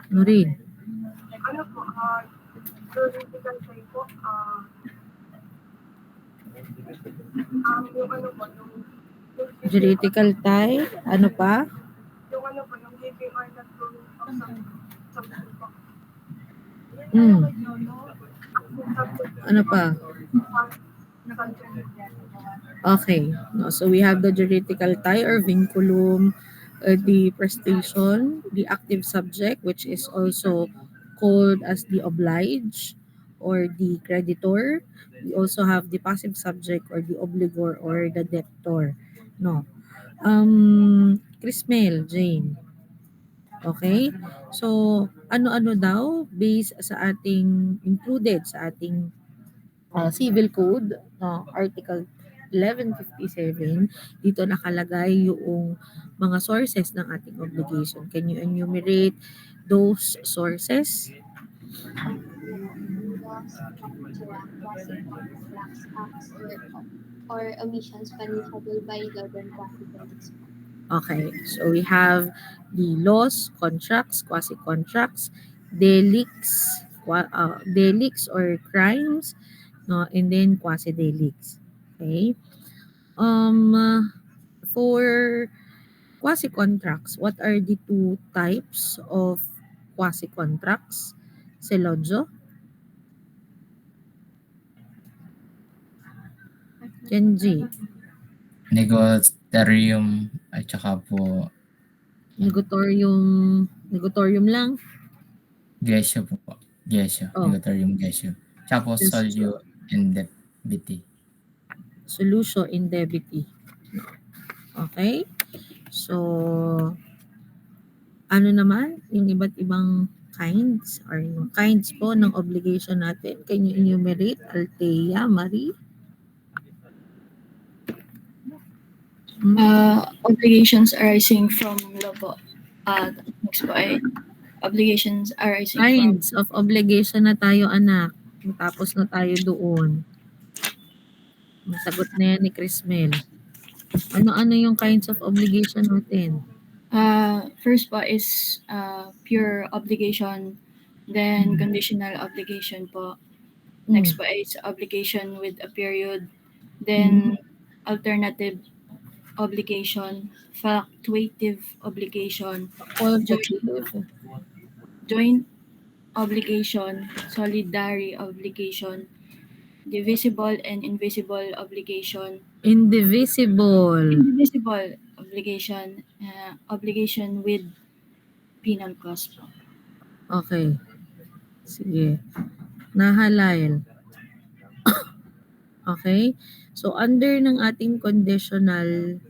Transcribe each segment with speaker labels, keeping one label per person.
Speaker 1: Nurin.
Speaker 2: Ano po, theoretical tayo po, yung ano po, yung
Speaker 1: Juridical tie. Ano pa?
Speaker 2: yung ano po, yung giving or not doing of something po.
Speaker 1: Ano pa? Okay. No, so we have the juridical tie or vinculum, the prestation, the active subject, which is also called as the oblige or the creditor. We also have the passive subject or the obligor or the debtor. No. Chrismel, Jane. Okay? So, ano-ano daw based sa ating included sa ating Civil Code, no, Article 1157, dito nakalagay yung mga sources ng ating obligation. Can you enumerate those sources?
Speaker 3: Loss, quasi-contracts, acts, or omissions punishable by law than quasi-contracts.
Speaker 1: Okay, so we have the laws, contracts, quasi-contracts, delicts, delicts or crimes, no, and then quasi-delicts. Okay. For quasi-contracts, what are the two types of quasi-contracts? Selodjo? Kenji?
Speaker 4: Negotiarium at saka po
Speaker 1: Negotorium lang?
Speaker 4: gesyo po. Gesyo.
Speaker 1: Oh.
Speaker 4: Negotiarium gesyo. Tsaka po
Speaker 1: Yes.
Speaker 4: solio indemnity.
Speaker 1: Solutio indemnity. Okay? So, ano naman yung iba't ibang kinds or yung kinds po ng obligation natin? Can you enumerate, Althea, Marie?
Speaker 5: Obligations arising from law po. Next po ay obligations arising from...
Speaker 1: Kinds of obligation na tayo, anak. Tapos na tayo doon. Masagot na yan ni Chrismel. Ano-ano yung kinds of obligation natin?
Speaker 5: First po is pure obligation, then conditional obligation po. Next po is obligation with a period, then alternative obligation, fluctuative obligation, joint obligation, solidary obligation, divisible and invisible obligation.
Speaker 1: Indivisible
Speaker 5: Obligation, obligation with penal clause po.
Speaker 1: Okay. Sige. Nahalail. Okay? So, under ng ating conditional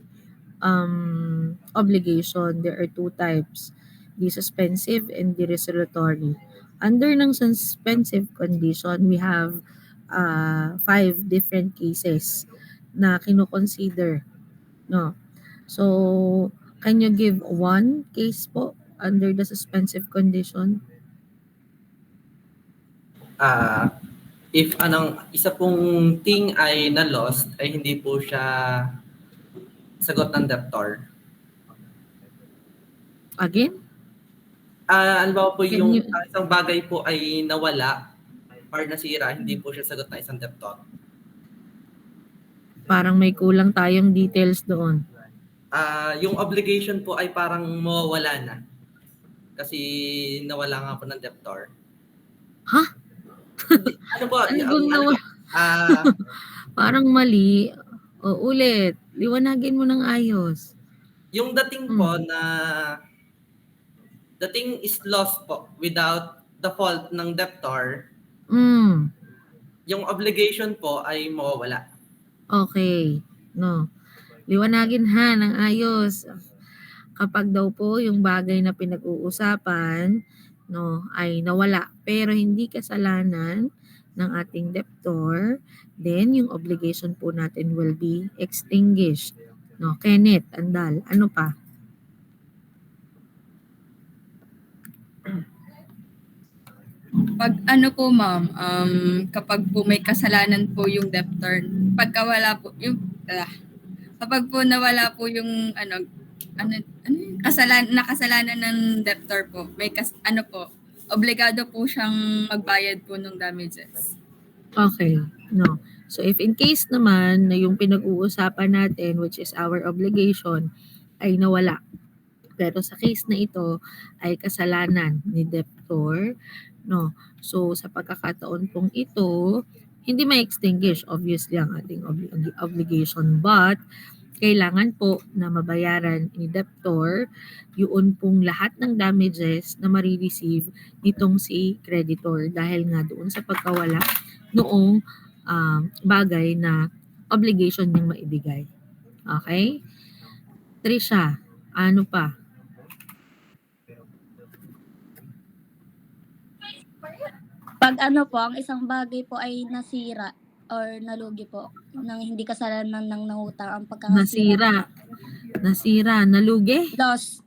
Speaker 1: obligation, there are two types. The suspensive and the resolutory. Under ng suspensive condition, we have 5 different cases na kino-consider. No? So, can you give one case po under the suspensive condition?
Speaker 6: If isa pong thing ay na-lost, ay hindi po siya sagot ng debtor.
Speaker 1: Again?
Speaker 6: Ano ba po yung isang bagay po ay nawala or nasira, hindi po siya sagot ng isang debtor.
Speaker 1: Parang may kulang tayong details doon.
Speaker 6: Yung obligation po ay parang mawawala na. Kasi nawala nga po ng debtor.
Speaker 1: Ha?
Speaker 6: Ano po?
Speaker 1: Parang mali. O ulit, liwanagin mo ng ayos.
Speaker 6: Yung dating po na the thing is lost po without the fault ng debtor, yung obligation po ay mawawala.
Speaker 1: Okay. No. Liwanagin ha ng ayos. Kapag daw po yung bagay na pinag-uusapan, no, ay nawala pero hindi kasalanan ng ating debtor, then yung obligation po natin will be extinguished. No, Kenneth, Andal, ano pa?
Speaker 7: Pag ano po ma'am, kapag po may kasalanan po yung debtor, kapag po nawala po yung nakasalanan ng debtor po, obligado po siyang magbayad po ng damages.
Speaker 1: Okay, no. So if in case naman na yung pinag-uusapan natin, which is our obligation, ay nawala. Pero sa case na ito ay kasalanan ni debtor, no. So sa pagkakataon pong ito, hindi ma-extinguish obviously ang ating obligation, but kailangan po na mabayaran ni debtor yun pong lahat ng damages na marireceive nitong si creditor dahil nga doon sa pagkawala noong bagay na obligation niyang maibigay. Okay? Trisha, ano pa?
Speaker 8: Pag ano po, ang isang bagay po ay nasira or nalugi po nang hindi kasalanan ng nangutang, ang pagkakasira.
Speaker 1: Nasira, nalugi?
Speaker 8: Loss.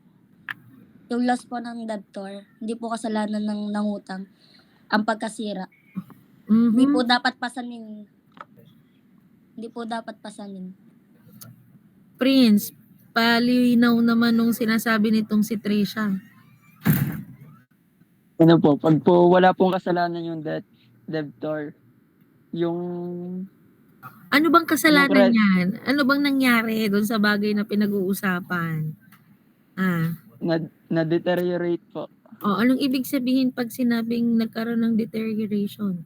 Speaker 8: Yung loss po ng debtor, hindi po kasalanan ng nangutang, ang pagkasira. Hindi po dapat pasanin. Hindi po dapat pasanin.
Speaker 1: Prince, palinaw naman nung sinasabi nitong si Trisha.
Speaker 9: Ano po, pag po wala pong kasalanan yung debtor, yung
Speaker 1: Ano bang kasalanan
Speaker 9: Yung
Speaker 1: niyan? Ano bang nangyari doon sa bagay na pinag-uusapan?
Speaker 9: na-deteriorate po,
Speaker 1: Anong ibig sabihin pag sinabing nagkaroon ng deterioration?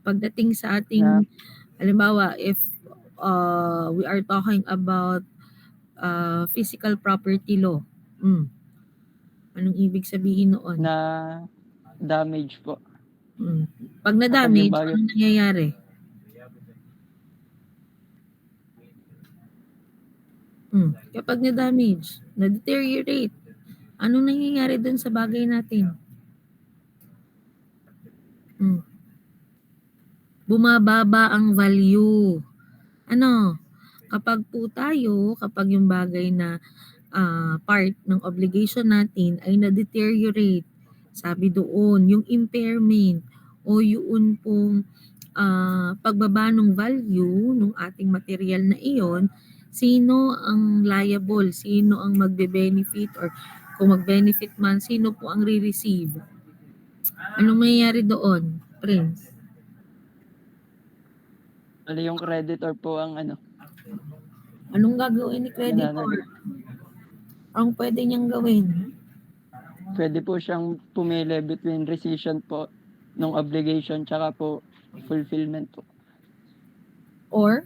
Speaker 1: Pagdating sa ating, halimbawa, if we are talking about physical property law, anong ibig sabihin noon?
Speaker 9: na damage po.
Speaker 1: Pag na-damage,
Speaker 9: Kapag yung bagay-
Speaker 1: anong nangyayari? Kapag na-damage, na-deteriorate, anong nangyayari dun sa bagay natin? Bumababa ang value. Ano? Kapag po tayo, kapag yung bagay na part ng obligation natin ay na-deteriorate, sabi doon, yung impairment o yun pong pagbaba ng value ng ating material na iyon, sino ang liable, sino ang magbe-benefit, or kung mag-benefit man, sino po ang re-receive? Anong mayayari doon, Prince?
Speaker 9: Ano yung creditor po ang
Speaker 1: Anong gagawin ni creditor? Ang pwede niyang gawin?
Speaker 9: pwede po siyang pumili between rescission po ng obligation tsaka po fulfillment po.
Speaker 1: Or,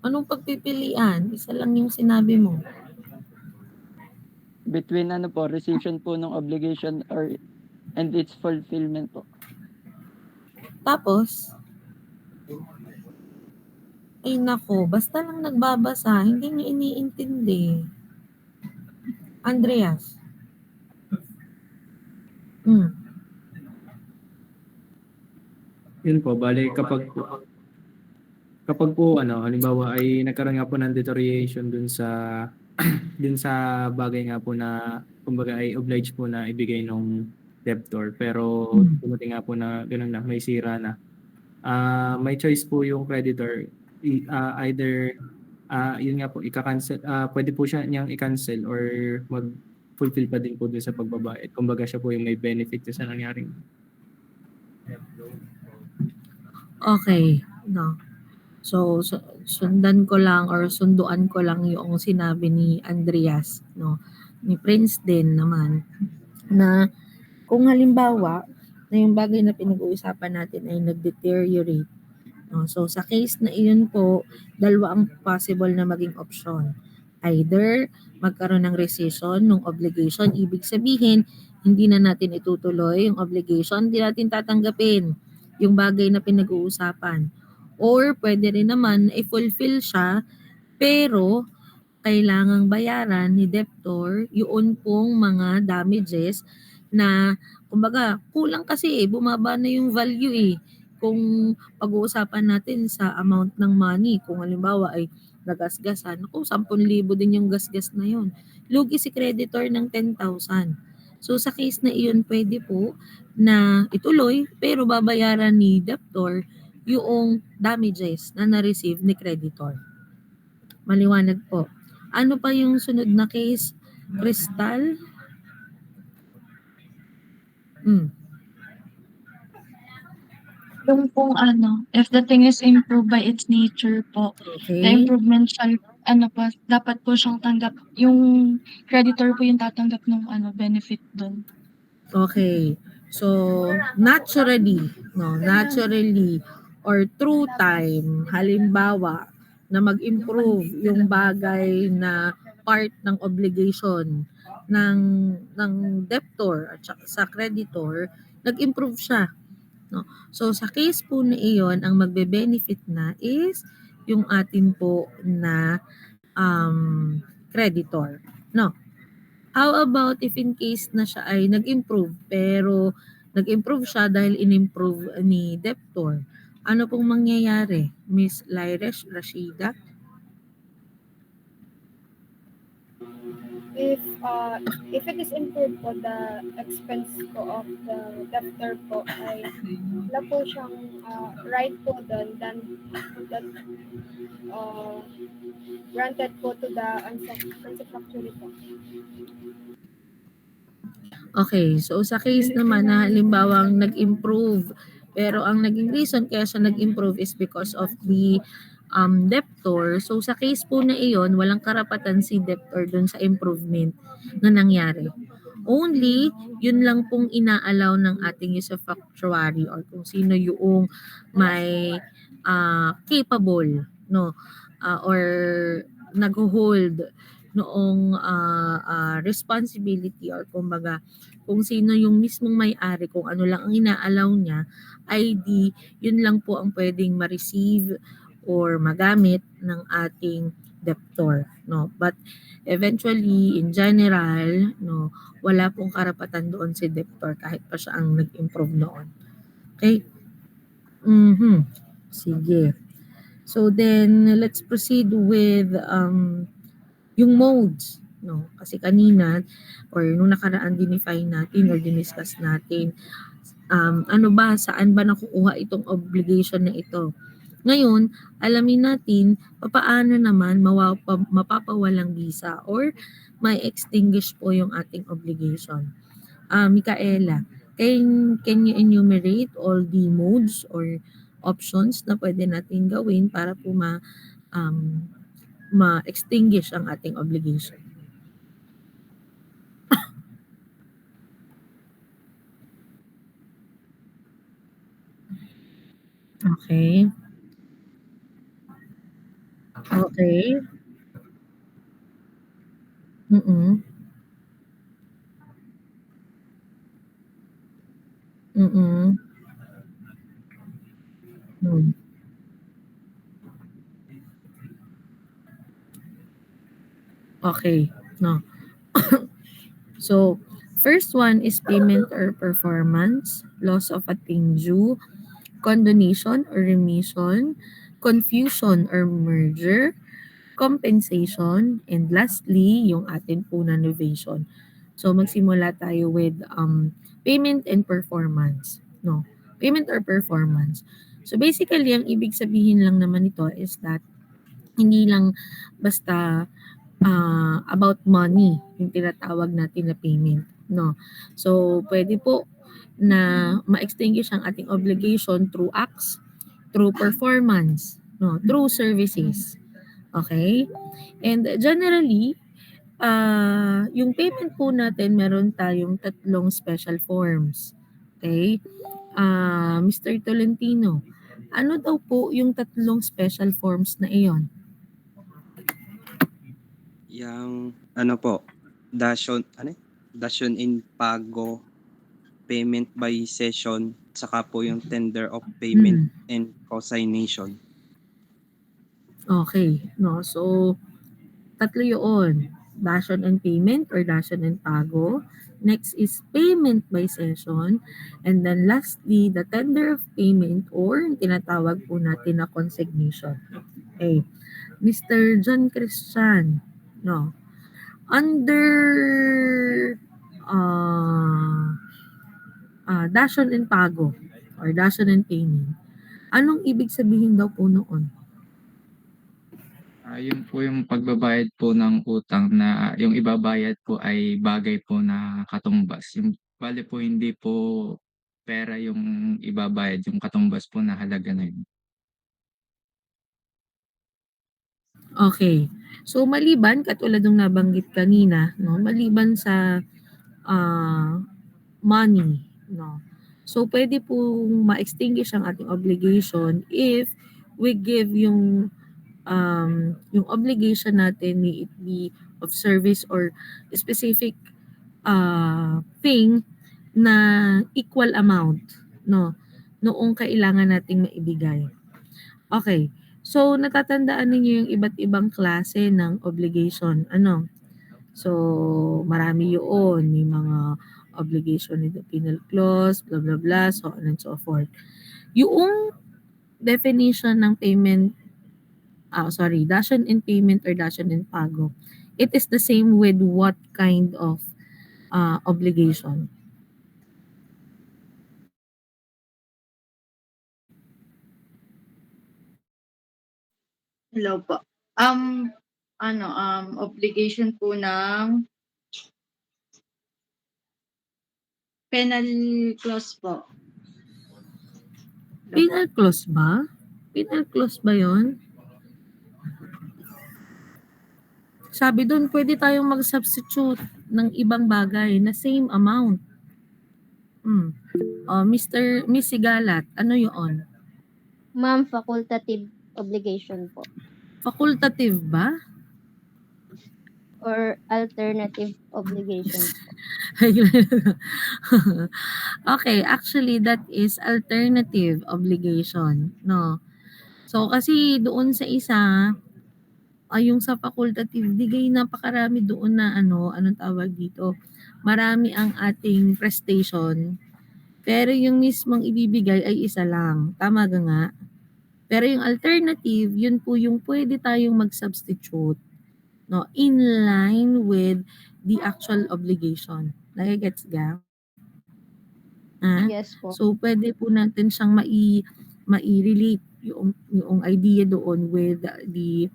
Speaker 1: anong pagpipilian? Isa lang yung sinabi mo.
Speaker 9: Between rescission po ng obligation and its fulfillment po.
Speaker 1: Tapos, ay nako, basta lang nagbabasa, hindi niyo iniintindi. Andreas.
Speaker 10: Yun po, bali kapag po halimbawa ay nagkaroon nga po ng deterioration dun sa bagay nga po na kumbaga ay obliged po na ibigay nung debtor, pero dumating nga po na gano'n na, may sira na. May choice po yung creditor, either yun nga po ika-cancel, pwede po siya niyang i-cancel or mag-fulfill pa din po dun sa pagbabayad. Kumbaga siya po yung may benefit sa nangyaring.
Speaker 1: Okay, no. So, sunduan ko lang yung sinabi ni Andreas, no, ni Prince din naman, na kung halimbawa na yung bagay na pinag-uusapan natin ay nag-deteriorate, no, so sa case na iyon po, dalawa ang possible na maging option. Either magkaroon ng rescission ng obligation, ibig sabihin hindi na natin itutuloy yung obligation, hindi natin tatanggapin yung bagay na pinag-uusapan. Or pwede rin naman i-fulfill siya, pero kailangang bayaran ni debtor yun pong mga damages na, kumbaga, kulang kasi bumaba na yung value Kung pag-uusapan natin sa amount ng money, kung halimbawa ay nagasgasan, 10,000 din yung gasgas na yun. Lugi si creditor ng 10,000. So sa case na iyon, pwede po na ituloy, pero babayaran ni debtor yung damages na na-receive ni creditor. Maliwanag po. Ano pa yung sunod na case? Crystal?
Speaker 5: Yung pong ano, if the thing is improved by its nature po, the
Speaker 1: Okay.
Speaker 5: improvement shall, ano po, dapat po siyang tanggap, yung creditor po yung tatanggap ng ano, benefit dun.
Speaker 1: Okay. So, naturally or through time, halimbawa, na mag-improve yung bagay na part ng obligation ng debtor at sa creditor, nag-improve siya. No? So, sa case po na iyon, ang magbe-benefit na is yung atin po na creditor. No? How about if in case na siya ay nag-improve, pero nag-improve siya dahil in-improve ni debtor? Ano pong mangyayari, Miss Lyresh Rashida?
Speaker 3: If it is improved po, the expense po of the debtor po ay wala po siyang right po doon than that granted po to the unsatisfactory po.
Speaker 1: Okay, so sa case naman na halimbawang nag-improve, pero ang naging reason kaya siya nag-improve is because of the debtor. So sa case po na iyon, walang karapatan si debtor dun sa improvement na nangyari. Only, yun lang pong inaalaw ng ating usufructuary or kung sino yung may capable, no, or nag-hold noong responsibility or kumbaga kung sino yung mismong may-ari, kung ano lang ang inaalaw niya, ay di yun lang po ang pwedeng ma-receive or magamit ng ating debtor, no. But eventually in general, no, wala pong karapatan doon si debtor kahit pa siya ang nag-improve noon. Okay? Sige. So then let's proceed with yung modes, no. Kasi kanina or nung nakaraan dinefine natin or diniscuss natin ano ba, saan ba nakukuha itong obligation na ito. Ngayon, alamin natin papaano naman mapapawalang visa or may extinguish po yung ating obligation. Micaela, can you enumerate all the modes or options na pwede natin gawin para po ma-extinguish ang ating obligation? Okay. Okay. Mm. Mm. Hmm. Okay, no. So, first one is payment or performance, loss of a thing due, condonation or remission, confusion or merger, compensation, and lastly, yung atin po na novation. So, magsimula tayo with payment and performance. No, payment or performance. So, basically, ang ibig sabihin lang naman ito is that hindi lang basta about money yung tinatawag natin na payment. No? So, pwede po na ma-extinguish ang ating obligation through acts, through performance, no, through services. Okay? And generally, yung payment po natin, meron tayong tatlong special forms. Okay? Mr. Tolentino, ano daw po yung tatlong special forms na iyon?
Speaker 11: Yang ano po, dashon in pago, payment by session, saka po yung tender of payment and consignation.
Speaker 1: Okay, no. So tatlo 'yon. Dashon and payment or dashon and pago. Next is payment by session. And then lastly, the tender of payment or tinatawag po natin na consignation. Okay. Mr. John Christian, no. Under dashon and pago or dashon and payment, anong ibig sabihin daw po noon?
Speaker 12: Yun po yung pagbabayad po ng utang na yung ibabayad po ay bagay po na katumbas. Yung bale po hindi po pera yung ibabayad, yung katumbas po na halaga na yun.
Speaker 1: Okay. So maliban katulad ng nabanggit kanina, no, maliban sa money, no. So pwede pong ma-extinguish ang ating obligation if we give yung obligation natin, may it be of service or specific thing na equal amount, no, noong kailangan nating maibigay. Okay. So natatandaan ninyo yung iba't ibang klase ng obligation, ano? So marami yun, may mga obligation in the penal clause, blah blah blah, so on and so forth. Yung definition ng payment, dation in payment or dation in pago, it is the same with what kind of obligation?
Speaker 13: Hello po. Obligation po ng penal clause po.
Speaker 1: Penal clause ba? Penal clause ba yun? Sabi doon, pwede tayong mag-substitute ng ibang bagay na same amount. Miss Sigalat, ano yun?
Speaker 8: Ma'am, facultative obligation po.
Speaker 1: Facultative ba?
Speaker 8: Or alternative obligation po.
Speaker 1: Okay, actually that is alternative obligation, no. So kasi doon sa isa, yung sa facultative, digay napakarami doon na anong tawag dito. Marami ang ating prestation. Pero yung mismong ibibigay ay isa lang. Tama ga nga? Pero yung alternative, yun po yung pwede tayong mag-substitute, no, in line with the actual obligation. Nagigets ga?
Speaker 8: Yes po.
Speaker 1: So pwede po natin siyang mai-relate yung idea doon with the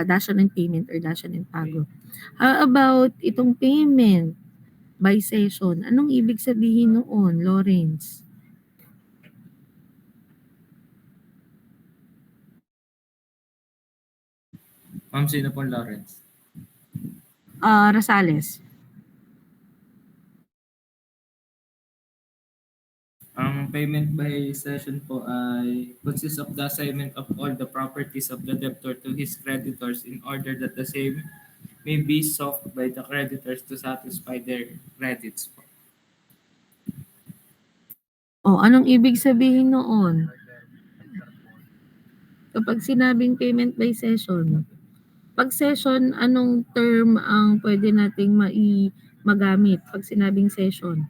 Speaker 1: dation in payment or dation in pago. How about itong payment by session? Anong ibig sabihin noon, Lawrence?
Speaker 10: Ma'am, sino pong Lawrence?
Speaker 1: Rosales.
Speaker 10: Ang payment by session po ay consists of the assignment of all the properties of the debtor to his creditors in order that the same may be sought by the creditors to satisfy their credits po.
Speaker 1: Anong ibig sabihin noon? Kapag sinabing payment by session, pag session, anong term ang pwede nating magamit pag sinabing session?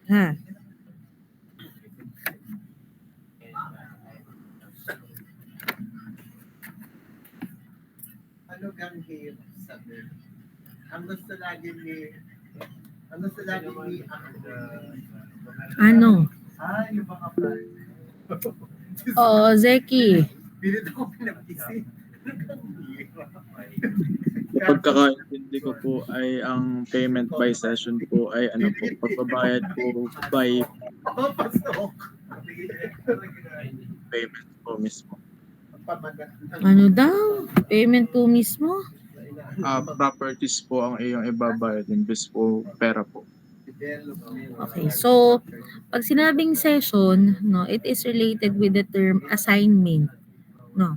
Speaker 1: Ha?
Speaker 14: Ano gang hirap sabi? Ang gusto lagi ni
Speaker 1: Ano?
Speaker 14: Yung mga plan.
Speaker 1: Zeki.
Speaker 14: Pilit ako pinag-isip.
Speaker 15: Pagkakaintindi ko po ay ang payment by session po ay pagbabayad po by payment po mismo.
Speaker 1: Ano daw? Payment po mismo?
Speaker 15: Properties po ang iyong ibabayad imbes po pera po.
Speaker 1: Okay, so pag sinabing session, no, it is related with the term assignment, no.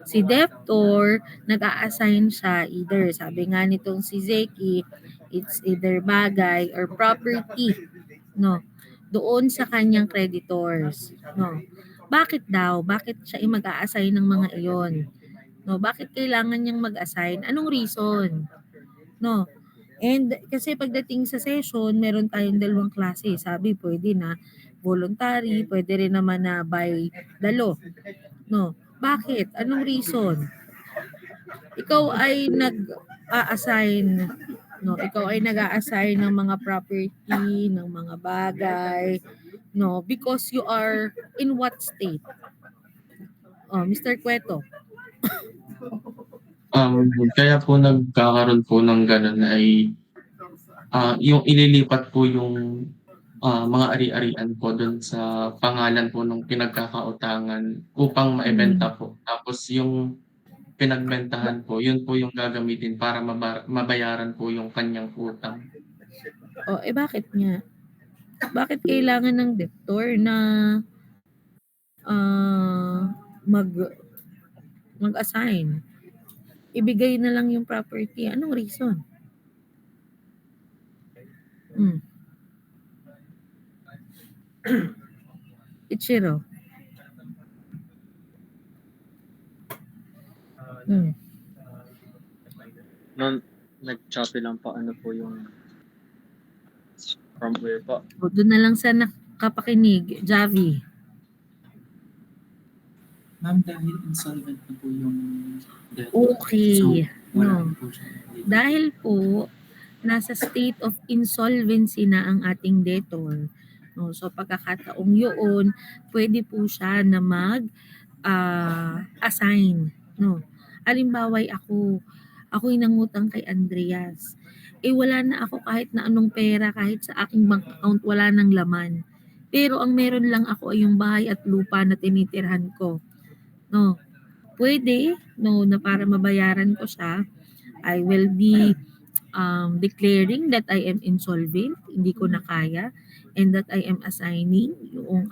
Speaker 1: Si debtor, nag-a-assign siya either, sabi nga nitong si Zeki, it's either bagay or property, no, doon sa kanyang creditors, no. Bakit daw? Bakit siya mag-a-assign ng mga iyon? No, bakit kailangan niyang mag-assign? Anong reason? No. And kasi pagdating sa session, meron tayong dalawang klase. Sabi, pwede na voluntary, pwede rin naman na by the law. No. Bakit? Anong reason? Ikaw ay nag-a-assign, no? Ikaw ay nag-a-assign ng mga property, ng mga bagay, no? Because you are in what state? Mr. Cueto.
Speaker 12: Kaya po nagkakaroon po ng ganun ay yung ililipat po yung mga ari-arian po doon sa pangalan po ng pinagkakautangan upang maibenta po. Tapos yung pinagbentahan po, yun po yung gagamitin para mabayaran po yung kanyang utang.
Speaker 1: Bakit nga? Bakit kailangan ng debtor na mag-assign? Ibigay na lang yung property. Anong reason? Ichiro.
Speaker 9: Nag-choppy lang po ano po yung from where po.
Speaker 1: Doon na lang sa nakapakinig, Javi.
Speaker 16: Ma'am, dahil insolvent na po yung debtor.
Speaker 1: Okay.
Speaker 16: So, wala
Speaker 1: No.
Speaker 16: na po siya.
Speaker 1: Dahil po, nasa state of insolvency na ang ating debtor. No, so pagkakataong yun, pwede po siya na assign. No. Halimbawa, ako'y nangutang kay Andreas. Wala na ako kahit na anong pera, kahit sa aking bank account, wala nang laman. Pero ang meron lang ako ay yung bahay at lupa na tinitirhan ko. No. Pwede, no, na para mabayaran ko siya, I will be declaring that I am insolvent, hindi ko na kaya, and that I am assigning yung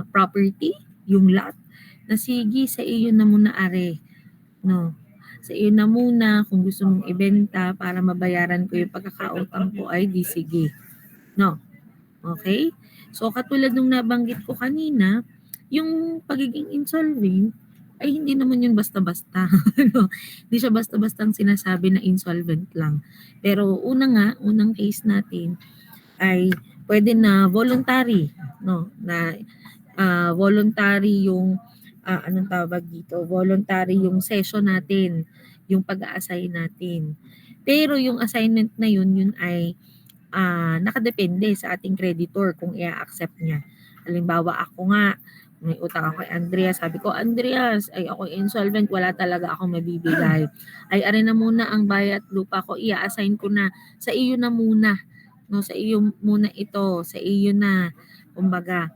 Speaker 1: property, yung lot, na sige, sa iyo na muna are. No. Sa iyo na muna kung gusto mong ibenta para mabayaran ko yung pagkakautang ko ay di sige. No. Okay? So katulad nung nabanggit ko kanina, yung pagiging insolvent ay hindi naman yun basta-basta. Hindi siya basta-bastang sinasabi na insolvent lang. Pero unang case natin ay pwede na voluntary, no? Na voluntary yung anong tawag dito? Voluntary yung session natin, yung pag-a-assign natin. Pero yung assignment na yun ay nakadepende sa ating creditor kung i-accept niya. Halimbawa, ako nga, may utang ako kay Andreas. Sabi ko, Andreas, ay ako insolvent, wala talaga akong mabibigay. Ay, are na muna ang bayat lupa ko, i-assign ko na. Sa iyo na muna. No, sa iyo muna ito. Sa iyo na. Kumbaga.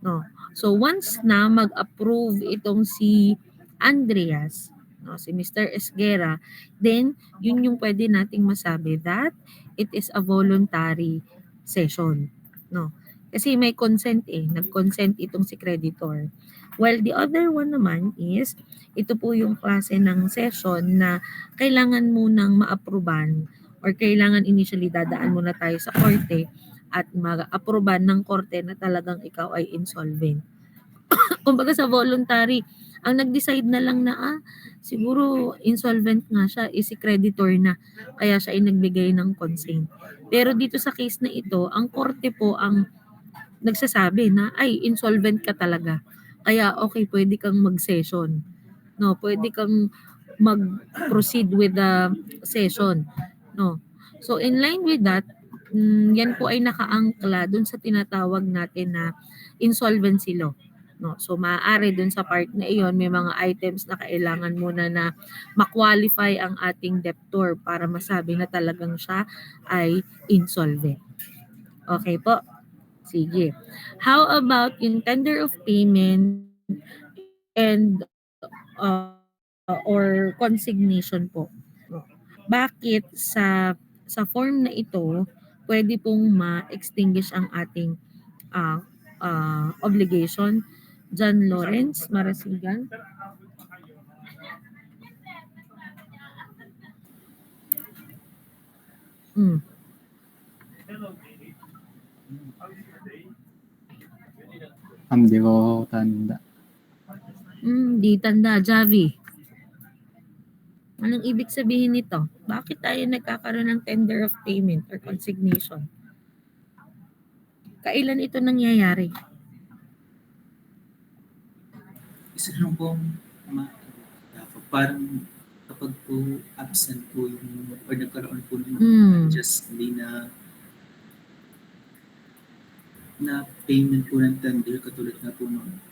Speaker 1: No. So, once na mag-approve itong si Andreas, no, si Mr. Esguera, then, yun yung pwede nating masabi that it is a voluntary session. No. Kasi may consent nag-consent itong si creditor. While the other one naman is, ito po yung klase ng session na kailangan munang ma-approvean or kailangan initially dadaan muna tayo sa korte at ma-approvean ng korte na talagang ikaw ay insolvent. Kumbaga sa voluntary, ang nag-decide na lang na siguro insolvent nga siya, si creditor na, kaya siya ay nagbigay ng consent. Pero dito sa case na ito, ang korte po ang nagsasabi na ay insolvent ka talaga. Kaya okay, pwede kang mag-session. No, pwede kang mag-proceed with the session. No. So in line with that, yan po ay nakaangkla dun sa tinatawag natin na insolvency law. No, so maaari dun sa part na iyon may mga items na kailangan muna na ma-qualify ang ating debtor para masabi na talagang siya ay insolvent. Okay po. Sige. How about yung tender of payment and or consignation po? Bakit sa form na ito pwede pong ma-extinguish ang ating obligation? John Lawrence Marasigan.
Speaker 10: Di ko tanda.
Speaker 1: Di tanda, Javi. Anong ibig sabihin nito? Bakit tayo nagkakaroon ng tender of payment or consignation? Kailan ito nangyayari?
Speaker 16: Isa lang po parang kapag po absent po yung or nagkaroon po ng unjustly na payment po ng tender, katulad nga po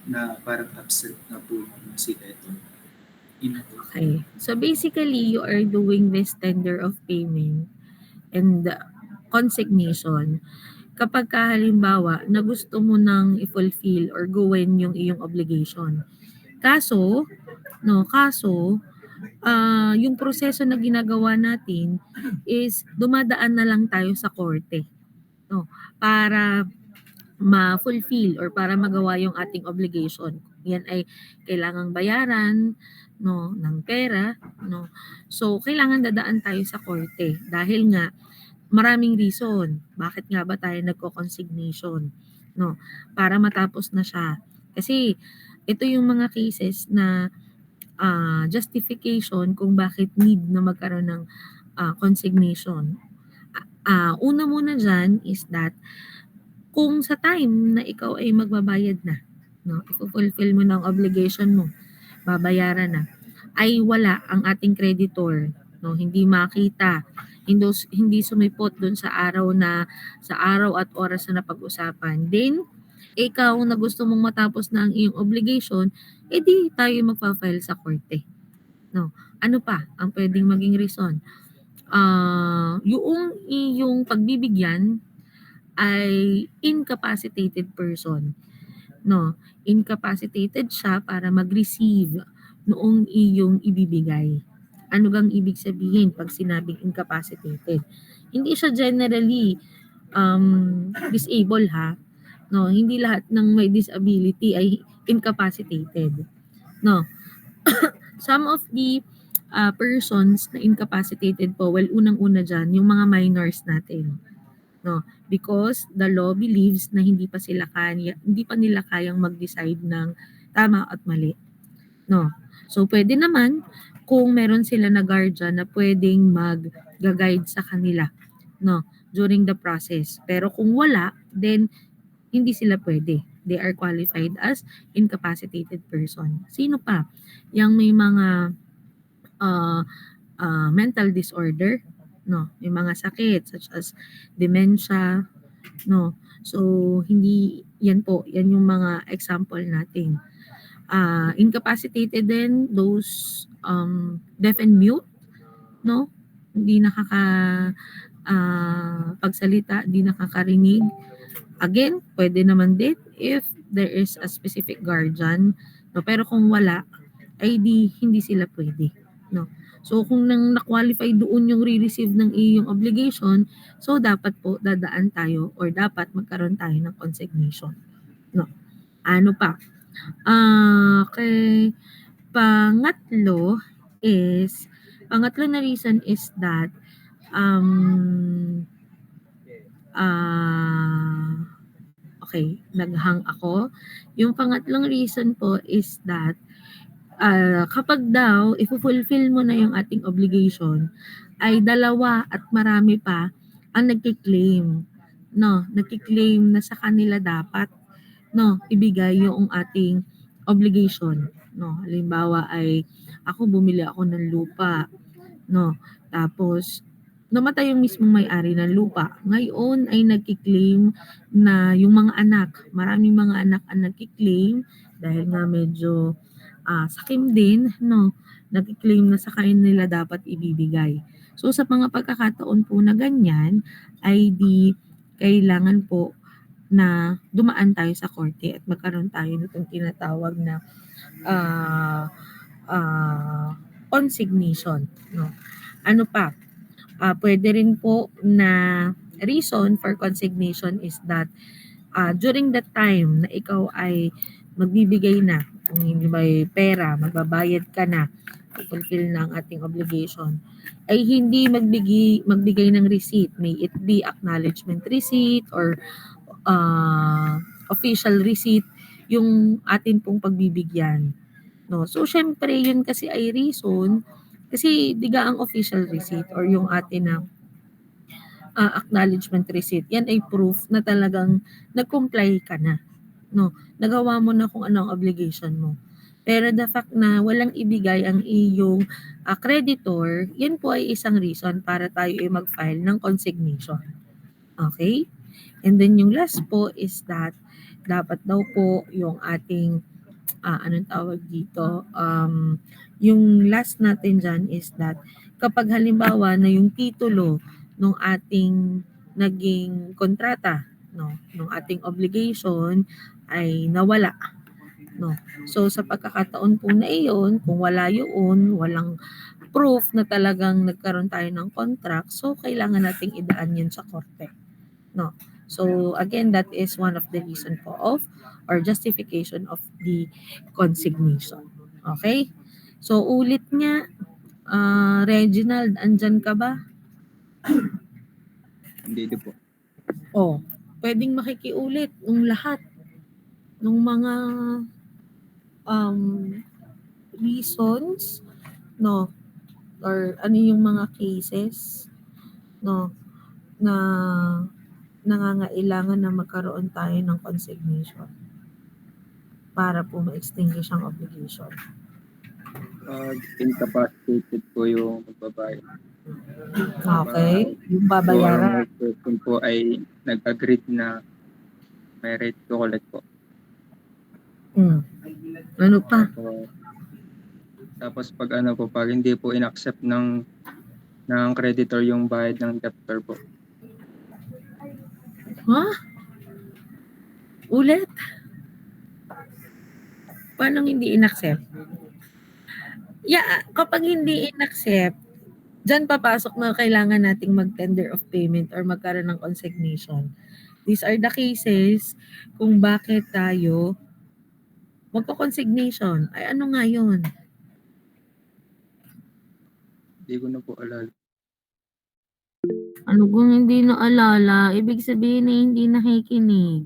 Speaker 16: na parang absent na po yung si debtor.
Speaker 1: Okay. So basically, you are doing this tender of payment and consignation kapag halimbawa na gusto mo nang i-fulfill or gawin yung iyong obligation. Kaso, yung proseso na ginagawa natin is dumadaan na lang tayo sa korte, para ma-fulfill or para magawa yung ating obligation. Yan ay kailangang bayaran ng pera, So kailangan dadaan tayo sa korte dahil nga maraming reason bakit nga ba tayo nagko-consignation, para matapos na siya. Kasi ito yung mga cases na justification kung bakit need na magkaroon ng consignation. Una muna dyan is that kung sa time na ikaw ay magbabayad na, i-fulfill mo ng obligation mo, babayaran na, ay wala ang ating creditor, hindi makita, hindi sumipot doon sa araw at oras na napag-usapan. Then, ikaw na gusto mong matapos na ang iyong obligation, edi tayo magpa-file sa korte. Ano pa ang pwedeng maging reason? Yung iyong pagbibigyan ay incapacitated person. Incapacitated siya para mag-receive noong iyong ibibigay. Ano gang ibig sabihin pag sinabing incapacitated? Hindi siya generally disabled ha. Hindi lahat ng may disability ay incapacitated. Some of the persons na incapacitated po, unang-una dyan, yung mga minors natin. Because the law believes na hindi pa nila kayang mag-decide ng tama at mali. So pwede naman kung meron sila na guardian na pwedeng mag-guide sa kanila during the process. Pero kung wala, then hindi sila pwede. They are qualified as incapacitated person. Sino pa? Yang may mga mental disorder, may mga sakit such as dementia, So hindi yan yung mga example natin. Incapacitated din those deaf and mute, hindi pagsalita, hindi nakakarinig. Again, pwede naman din if there is a specific guardian, pero kung wala ay hindi sila pwede. So kung na-qualify doon yung re-receive ng iyong obligation, so dapat po dadaan tayo or dapat magkaroon tayo ng consignation. Ano pa? Okay. Pangatlo na reason is that okay, naghang ako. Yung pangatlong reason po is that kapag daw i-fulfill mo na yung ating obligation, ay dalawa at marami pa ang nagki-claim. Nagki-claim na sa kanila dapat ibigay yung ating obligation. Halimbawa ay ako bumili ako ng lupa. Tapos namatay yung mismong may-ari ng lupa. Ngayon ay nagki-claim na yung mga anak, maraming mga anak ang nagki-claim dahil nga medyo sakim din, nagki-claim na sa kanila dapat ibibigay. So sa mga pagkakataon po na ganyan, ay kailangan po na dumaan tayo sa korte at magkaroon tayo nitong tinatawag na consignation. Ano pa? Pwede rin po na reason for consignation is that during the time na ikaw ay magbibigay na, kung hindi may pera, magbabayad ka na, fulfill na ang ating obligation, ay hindi magbigay ng receipt. May it be acknowledgement receipt or official receipt yung atin pong pagbibigyan. So, syempre, yun kasi ay reason kasi diga ang official receipt or yung atin na acknowledgement receipt, yan ay proof na talagang nag-comply ka na. Nagawa mo na kung ano ang obligation mo. Pero the fact na walang ibigay ang iyong creditor, yan po ay isang reason para tayo ay mag-file ng consignation. Okay? And then yung last po is that dapat daw po yung ating anong tawag dito, yung last natin dyan is that kapag halimbawa na yung titulo ng ating naging kontrata, no, ng ating obligation ay nawala, no. So sa pagkakataon po na iyon, kung wala yun, walang proof na talagang nagkaroon tayo ng contract, so kailangan nating idaan yun sa korte, no. So again, that is one of the reason po of or justification of the consignation. Okay? So ulit nga, Reginald, andyan ka ba?
Speaker 11: Hindi po.
Speaker 1: Oh, pwedeng makikiulit ng lahat ng mga reasons, no, or ano yung mga cases, no, na nangangailangan na magkaroon tayo ng consignation para po ma-extinguish ang obligation.
Speaker 11: Incapacitated po yung magbabayad.
Speaker 1: Okay, yung babayaran.
Speaker 11: So, ang person po ay nag-agree na may right to collect po.
Speaker 1: Ano pa?
Speaker 11: Tapos pag pag hindi po in-accept ng creditor yung bayad ng debtor po.
Speaker 1: Ulit? Paano hindi in-accept? Yeah, kapag hindi in-accept, dyan papasok na kailangan nating mag-tender of payment or magkaroon ng consignation. These are the cases kung bakit tayo magko-consignation. Ay ano nga yun?
Speaker 11: Hindi ko na po alala.
Speaker 1: Ano kung hindi naalala, ibig sabihin na hindi nakikinig.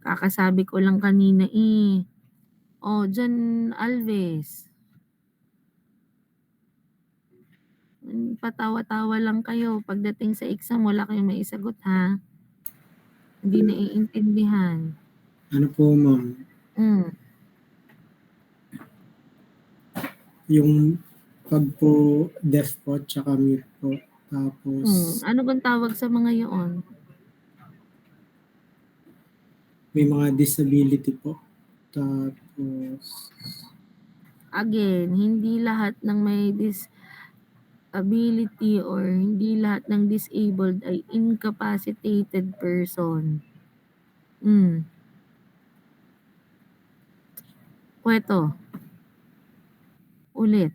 Speaker 1: Kakasabi ko lang kanina eh. Oh, John Alves. Patawa-tawa lang kayo. Pagdating sa exam, wala kayong maisagot ha. Hindi naiintindihan.
Speaker 10: Ano po, ma'am? Yung pag po deaf po tsaka mute po. Tapos
Speaker 1: Ano bang tawag sa mga yun?
Speaker 10: may mga disability po. Tapos
Speaker 1: Again, hindi lahat ng may disability or hindi lahat ng disabled ay incapacitated person. Pweto. Ulit.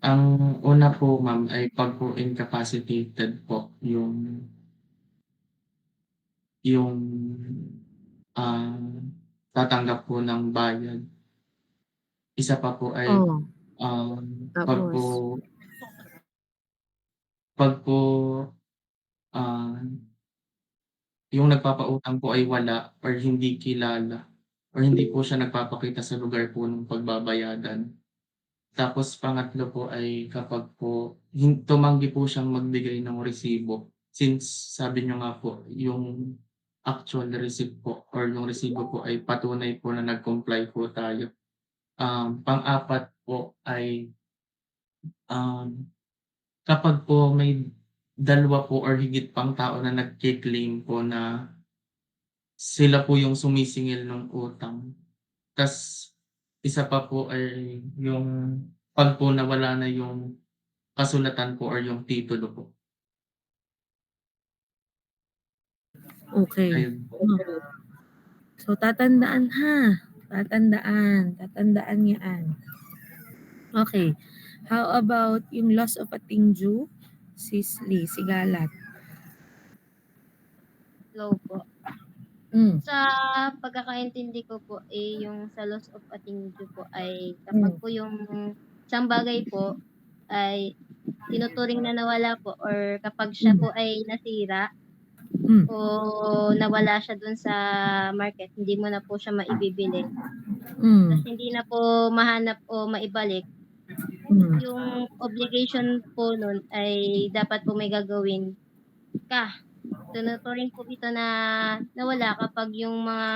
Speaker 12: Ang una po ma'am ay pag po incapacitated po yung tatanggap po ng bayad. Isa pa po ay
Speaker 1: Tapos,
Speaker 12: pag po yung nagpapautang po ay wala or hindi kilala or hindi po siya nagpapakita sa lugar po ng pagbabayadan. Tapos pangatlo po ay kapag po tumanggi po siyang magbigay ng resibo. Since sabi niyo nga po yung actual receipt po or yung resibo po ay patunay po na nag-comply po tayo. Pang-apat po ay kapag po may dalawa po or higit pang tao na nagki-claim po na sila po yung sumisingil ng utang. Tas isa pa po ay yung pag po nawala na yung kasulatan po or yung titulo po.
Speaker 1: okay.
Speaker 12: Ayun po.
Speaker 1: So, tatandaan ha. Tatandaan yan. Okay. How about yung loss of a tingju? Sis Galat.
Speaker 17: Hello po. Sa pagkakaintindi ko po, yung sa loss of a tingju po ay kapag po yung isang bagay po ay tinuturing na nawala po or kapag siya po ay nasira o nawala siya dun sa market, hindi mo na po siya maibibili. Tapos hindi na po mahanap o maibalik. Yung obligation po nun ay dapat po may gagawin ka. Tinuturing po ito na nawala kapag yung mga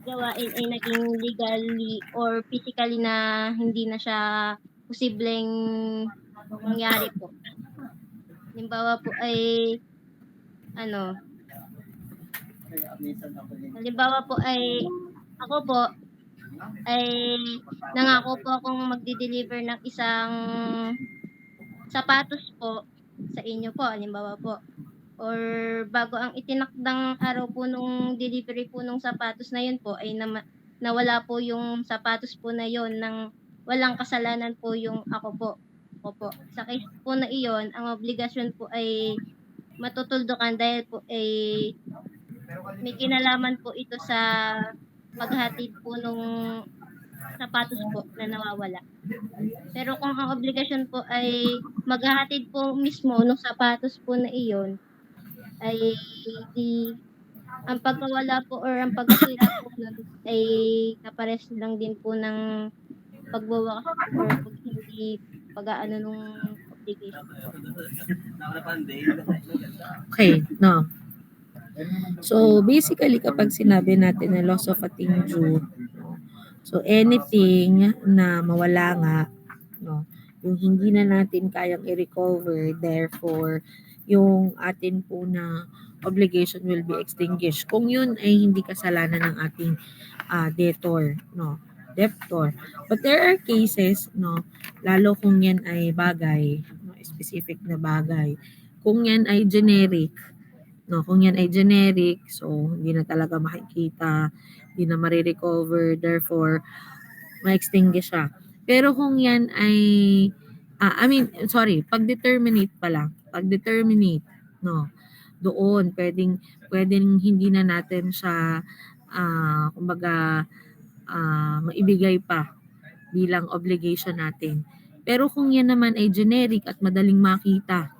Speaker 17: gawain ay naging legally or physically na hindi na siya posibleng mangyari po. Halimbawa po ay ano, halimbawa po ay ako po ay nangako po akong magde-deliver ng isang sapatos po sa inyo po, halimbawa po. Or bago ang itinakdang araw po nung delivery po nung sapatos na yun po ay nawala po yung sapatos po na yun ng walang kasalanan po yung ako po. Opo. Sa case po na iyon, ang obligasyon po ay matutuldukan dahil po ay may kinalaman po ito sa paghatid po nung sapatos po na nawawala. Pero kung ang obligasyon po ay maghahatid po mismo nung sapatos po na iyon, ay ang pagkawala po or ang pagkasira po nun ay kapares lang din po ng pagwawakas po or pag hindi pag-aano nung obligation po.
Speaker 1: Okay, no. So, basically, kapag sinabi natin na loss of ating due, so anything na mawala nga, no, yung hindi na natin kayang i-recover, therefore, yung atin po na obligation will be extinguished. Kung yun ay hindi kasalanan ng ating debtor, no, debtor. But there are cases, no, lalo kung yan ay bagay, no, specific na bagay. Kung yan ay generic, no, kung yan ay generic, so hindi na talaga makikita, hindi na marirecover, therefore, ma-extinguish siya. Pero kung yan ay, pag-determinate pala, pag-determinate, no, doon, pwedeng hindi na natin siya, kumbaga, maibigay pa bilang obligation natin. Pero kung yan naman ay generic at madaling makita,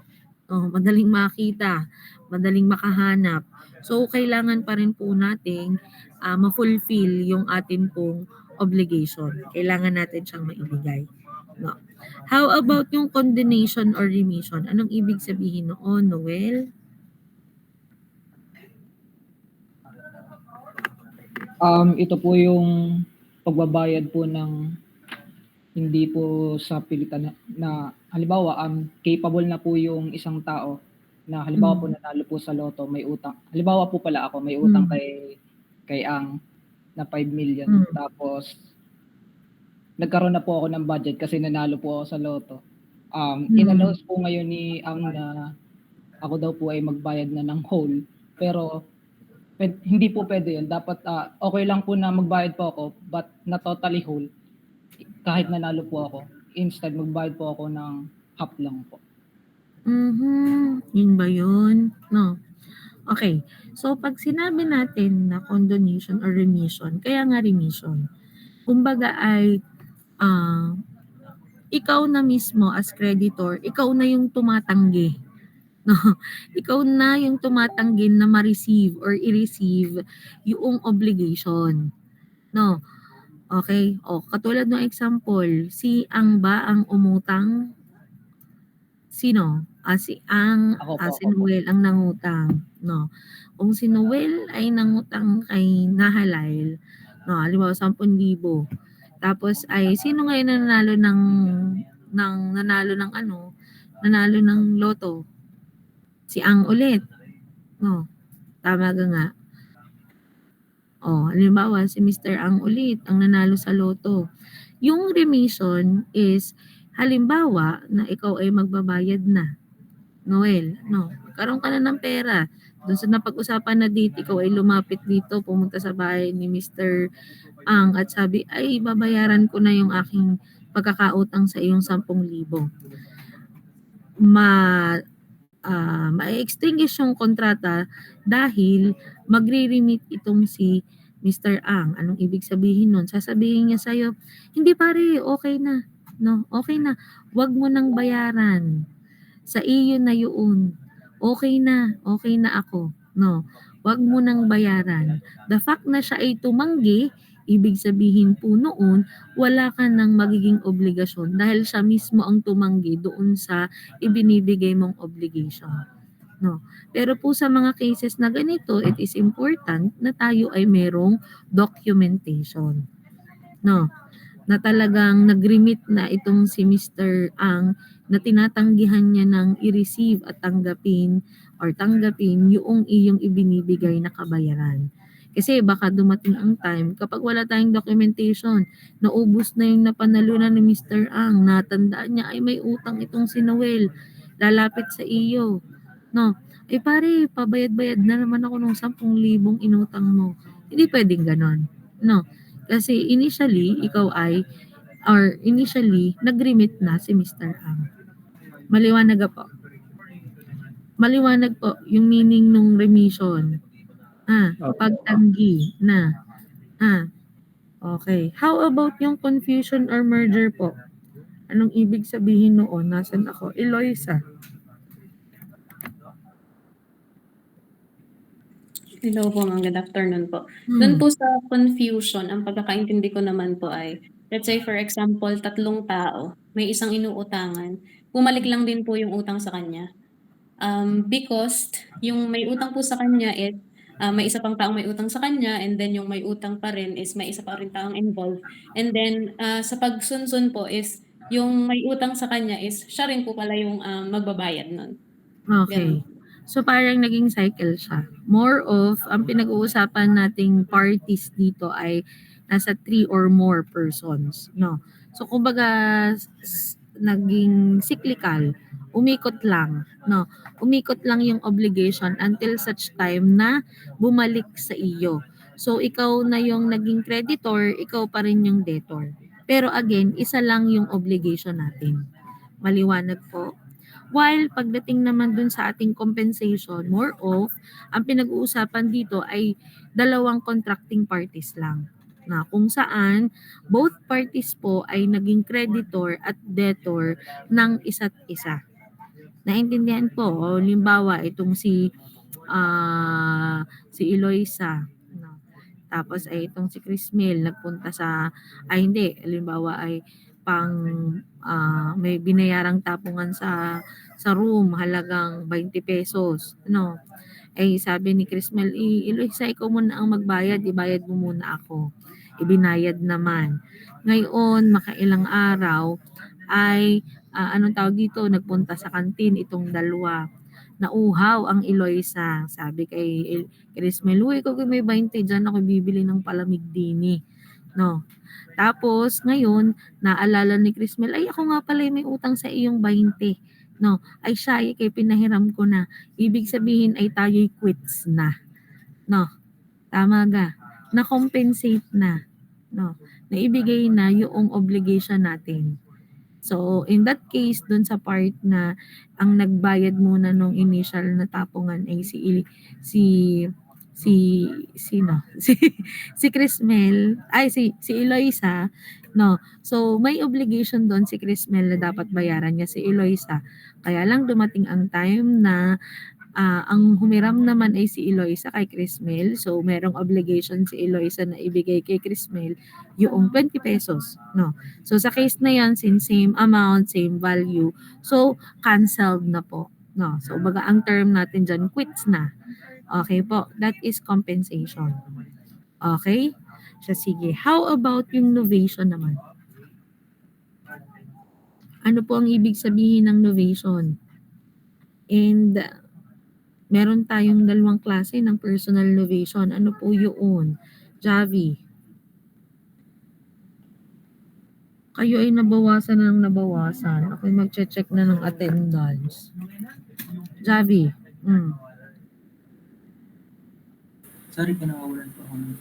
Speaker 1: madaling makahanap, so kailangan pa rin po nating ma-fulfill yung atin pong obligation. Kailangan natin siyang maibigay. No. How about yung condonation or remission? Anong ibig sabihin noon, Noel?
Speaker 18: Ito po yung pagbabayad po ng hindi po sa pilitan na halimbawa capable na po yung isang tao na halimbawa po nanalo po sa loto, may utang. Halimbawa po pala ako may utang kay Ang na 5 million. Tapos nagkaroon na po ako ng budget kasi nanalo po ako sa loto. In-announce po ngayon ni Ang na ako daw po ay magbayad na ng whole. Pero hindi po pwede yun. Dapat okay lang po na magbayad po ako but na totally whole. Kahit nanalo po ako. Instead, magbayad po ako ng half lang po.
Speaker 1: Yun ba yun? No. Okay. So, pag sinabi natin na condonation or remission, kaya nga remission, kumbaga ay ikaw na mismo as creditor, ikaw na yung tumatanggi. No, ikaw na yung tumatanggi na ma-receive or i-receive yung obligation. No. Okay? O, katulad ng example, si Ang ba ang umutang? Sino? Si Ang, si Noel ang nangutang. No. Kung si Noel ay nangutang kay Nahalal, no, halimbawa 10,000. Tapos ay sino ngayon nanalo ng loto? Si Ang ulit. No. Tama ka nga. Halimbawa, si Mr. Ang ulit ang nanalo sa loto. Yung remission is, halimbawa, na ikaw ay magbabayad na. Noel, no, karoon ka na ng pera. Doon sa napag-usapan na date, ikaw ay lumapit dito, pumunta sa bahay ni Mr. Ang at sabi, ay babayaran ko na yung aking pagkakautang sa iyong 10,000. Ma-extinguish yung kontrata dahil magre-remit itong si Mr. Ang. Anong ibig sabihin nun? Sasabihin niya sa'yo, hindi pare, okay na. No, okay na. Huwag mo nang bayaran. Sa iyo na yun. Okay na ako. No, huwag mo nang bayaran. The fact na siya ay tumanggi, ibig sabihin po noon, wala ka nang magiging obligasyon dahil siya mismo ang tumanggi doon sa ibinibigay mong obligation. No. Pero po sa mga cases na ganito, it is important na tayo ay merong documentation. No. na talagang nag-remit na itong si Mr. Ang na tinatanggihan niya ng i-receive at tanggapin yung iyong ibinibigay na kabayaran. Kasi baka dumating ang time kapag wala tayong documentation, naubos na yung napanalunan ni Mr. Ang, natandaan niya ay may utang itong si Noel, lalapit sa iyo. No, ay pare, pabayad-bayad na naman ako ng 10,000 inutang mo. Hindi pwedeng ganon. No, kasi initially nag-remit na si Mr. Ang. Maliwanag po. Maliwanag po yung meaning ng remission. Pagtanggi na. Okay. How about yung confusion or merger po? Anong ibig sabihin noon? Nasaan ako? Eloisa.
Speaker 19: Hello po, ma'am. Good afternoon po. Doon po sa confusion, ang pagkakaintindi ko naman po ay, let's say for example, 3 tao, may isang inuutangan, bumalik lang din po yung utang sa kanya. Because yung may utang po sa kanya is, may isa pang taong may utang sa kanya, and then yung may utang pa rin is may isa pa rin taong involved. And then sa pagsunsun po is, yung may utang sa kanya is siya rin po pala yung magbabayad nun.
Speaker 1: Okay. So parang naging cycle siya. More of, ang pinag-uusapan nating parties dito ay nasa 3 or more persons. No? So kumbaga, naging cyclical. Umikot lang. No? Umikot lang yung obligation until such time na bumalik sa iyo. So ikaw na yung naging creditor, ikaw pa rin yung debtor. Pero again, isa lang yung obligation natin. Maliwanag po. While pagdating naman dun sa ating compensation, more of, ang pinag-uusapan dito ay 2 contracting parties lang. Na kung saan, both parties po ay naging creditor at debtor ng isa't isa. Naintindihan po, halimbawa itong si Eloisa, no? Tapos ay itong si Crismel nagpunta sa, halimbawa ay may binayarang tapungan sa room halagang 20 pesos, no? Ay sabi ni Crismel, Eloisa, ikaw muna ang magbayad, ibayad mo muna ako. Ibinayad naman. Ngayon, makailang araw ay nagpunta sa kantin itong dalawa. Nauhaw ang Eloisa. Sabi kay Crismel, ikaw may 20 dyan, ako bibili ng palamig dini. No? Tapos, ngayon, naalala ni Crismel, ay ako nga pala may utang sa iyong 20. No, ay siya, kay pinahiram ko na. Ibig sabihin ay tayo'y quits na. No, tama ga. Na-compensate na. No, naibigay na yung obligation natin. So, in that case, dun sa part na ang nagbayad muna nung initial na tapungan ay si Crismel, si Eloisa, no. So, may obligation doon si Crismel na dapat bayaran niya si Eloisa. Kaya lang dumating ang time na ang humiram naman ay si Eloisa kay Crismel. So, merong obligation si Eloisa na ibigay kay Crismel yung 20 pesos, no. So, sa case na yan, since same amount, same value, so canceled na po, no. So, baga ang term natin dyan, quits na. Okay po, that is compensation. Okay? So, sige. How about yung novation naman? Ano po ang ibig sabihin ng novation? And meron tayong 2 klase ng personal novation. Ano po yun? Javi. Kayo ay nabawasan na ng nabawasan. Ako'y mag-check na ng attendance. Javi.
Speaker 16: Sorry ka, nawawalan po ako ng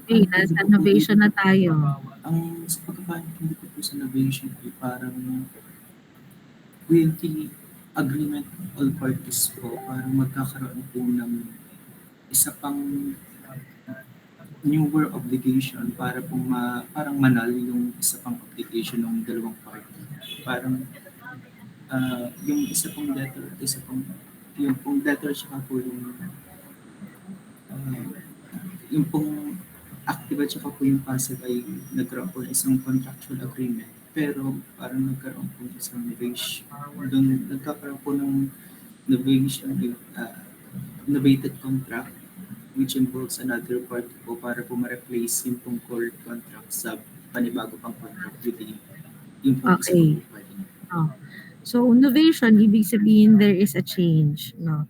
Speaker 1: Okay, nasa novation na tayo.
Speaker 16: Sa pagkakaintindi ko po sa novation ay parang with the agreement of all parties po, parang magkakaroon po ng isa pang newer obligation para po parang manalo yung isa pang obligation ng 2 party. Parang yung isa pong debtor at yung pong debtor saka po yung pong active at saka po yung passive ay nagkaroon po ng isang contractual agreement. Pero parang nagkaroon po ng isang novation. Doon nagkakaroon po ng novation, novated contract which involves another party po para po ma-replace yung pong core contract sa panibago pang contract with yung pong isa
Speaker 1: Okay.
Speaker 16: pong party.
Speaker 1: So, novation, ibig sabihin there is a change, no?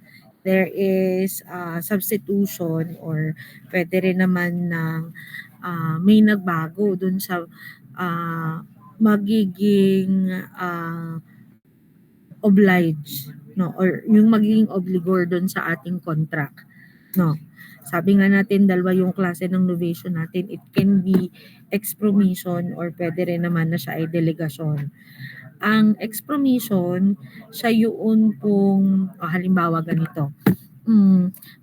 Speaker 1: There is substitution or pwede rin naman na may nagbago dun sa magiging oblige, no? Or yung magiging obligor dun sa ating contract, no? Sabi nga natin, dalawa yung klase ng novation natin. It can be expromission or pwede rin naman na siya ay delegasyon. Ang expromission, siya yun pong, halimbawa ganito,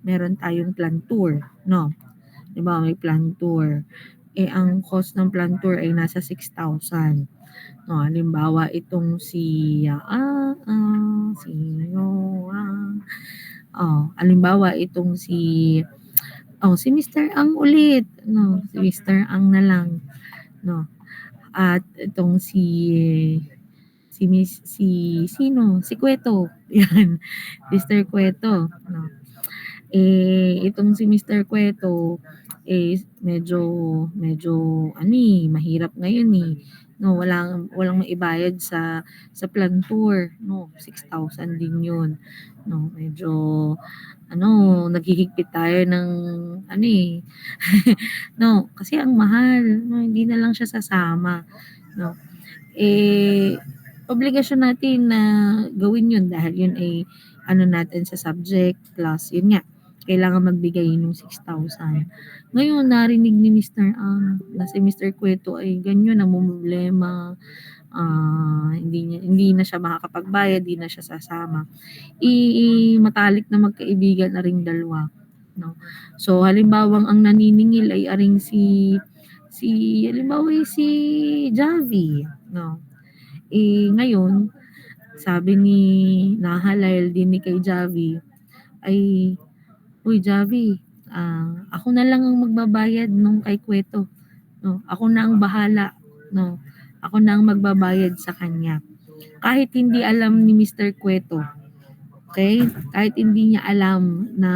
Speaker 1: meron tayong plantur, no? Diba, may plantur. Ang cost ng plantur ay nasa 6,000. No, halimbawa itong halimbawa itong si Mr. Ang ulit, no? Si Mr. Ang na lang, no? At itong si Cueto. Yan. Mr. Cueto. No. Itong si Mr. Cueto, medyo mahirap ngayon No, walang maibayad sa plantur, no. 6,000 din 'yun. No, medyo naghihigpit tayo ng no, kasi ang mahal, no, hindi na lang siya sasama, no. Obligasyon natin na gawin yun dahil yun ay natin sa subject plus yun nga, kailangan magbigay ng 6,000. Ngayon, narinig ni Mr. Ang na si Mr. Cueto ay ganyan, namumblema, hindi na siya makakapagbayad, hindi na siya sasama. Matalik na magkaibigan na ring dalawa. No? So, halimbawang ang naniningil ay aring si Javi. No? Ngayon, sabi ni nahalal din ni kay Javi, ay, uy Javi, ako na lang ang magbabayad nung kay Cueto. No? Ako na ang bahala. No? Ako na ang magbabayad sa kanya. Kahit hindi alam ni Mr. Cueto, okay? Kahit hindi niya alam na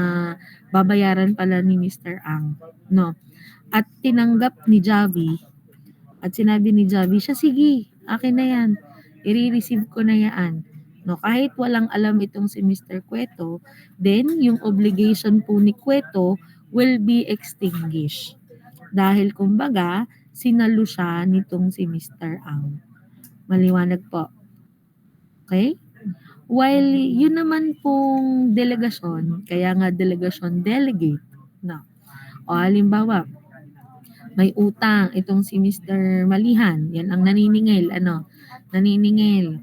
Speaker 1: babayaran pala ni Mr. Ang. No? At tinanggap ni Javi, at sinabi ni Javi, sige, akin na yan. I-receive ko na yan. No, kahit walang alam itong si Mr. Cueto, then yung obligation po ni Cueto will be extinguished. Dahil kumbaga, sinalo siya nitong si Mr. Ang. Maliwanag po. Okay? While yun naman pong delegasyon, kaya nga delegasyon delegate. No. O halimbawa, may utang itong si Mr. Malihan, yan ang naniningil, naniningil.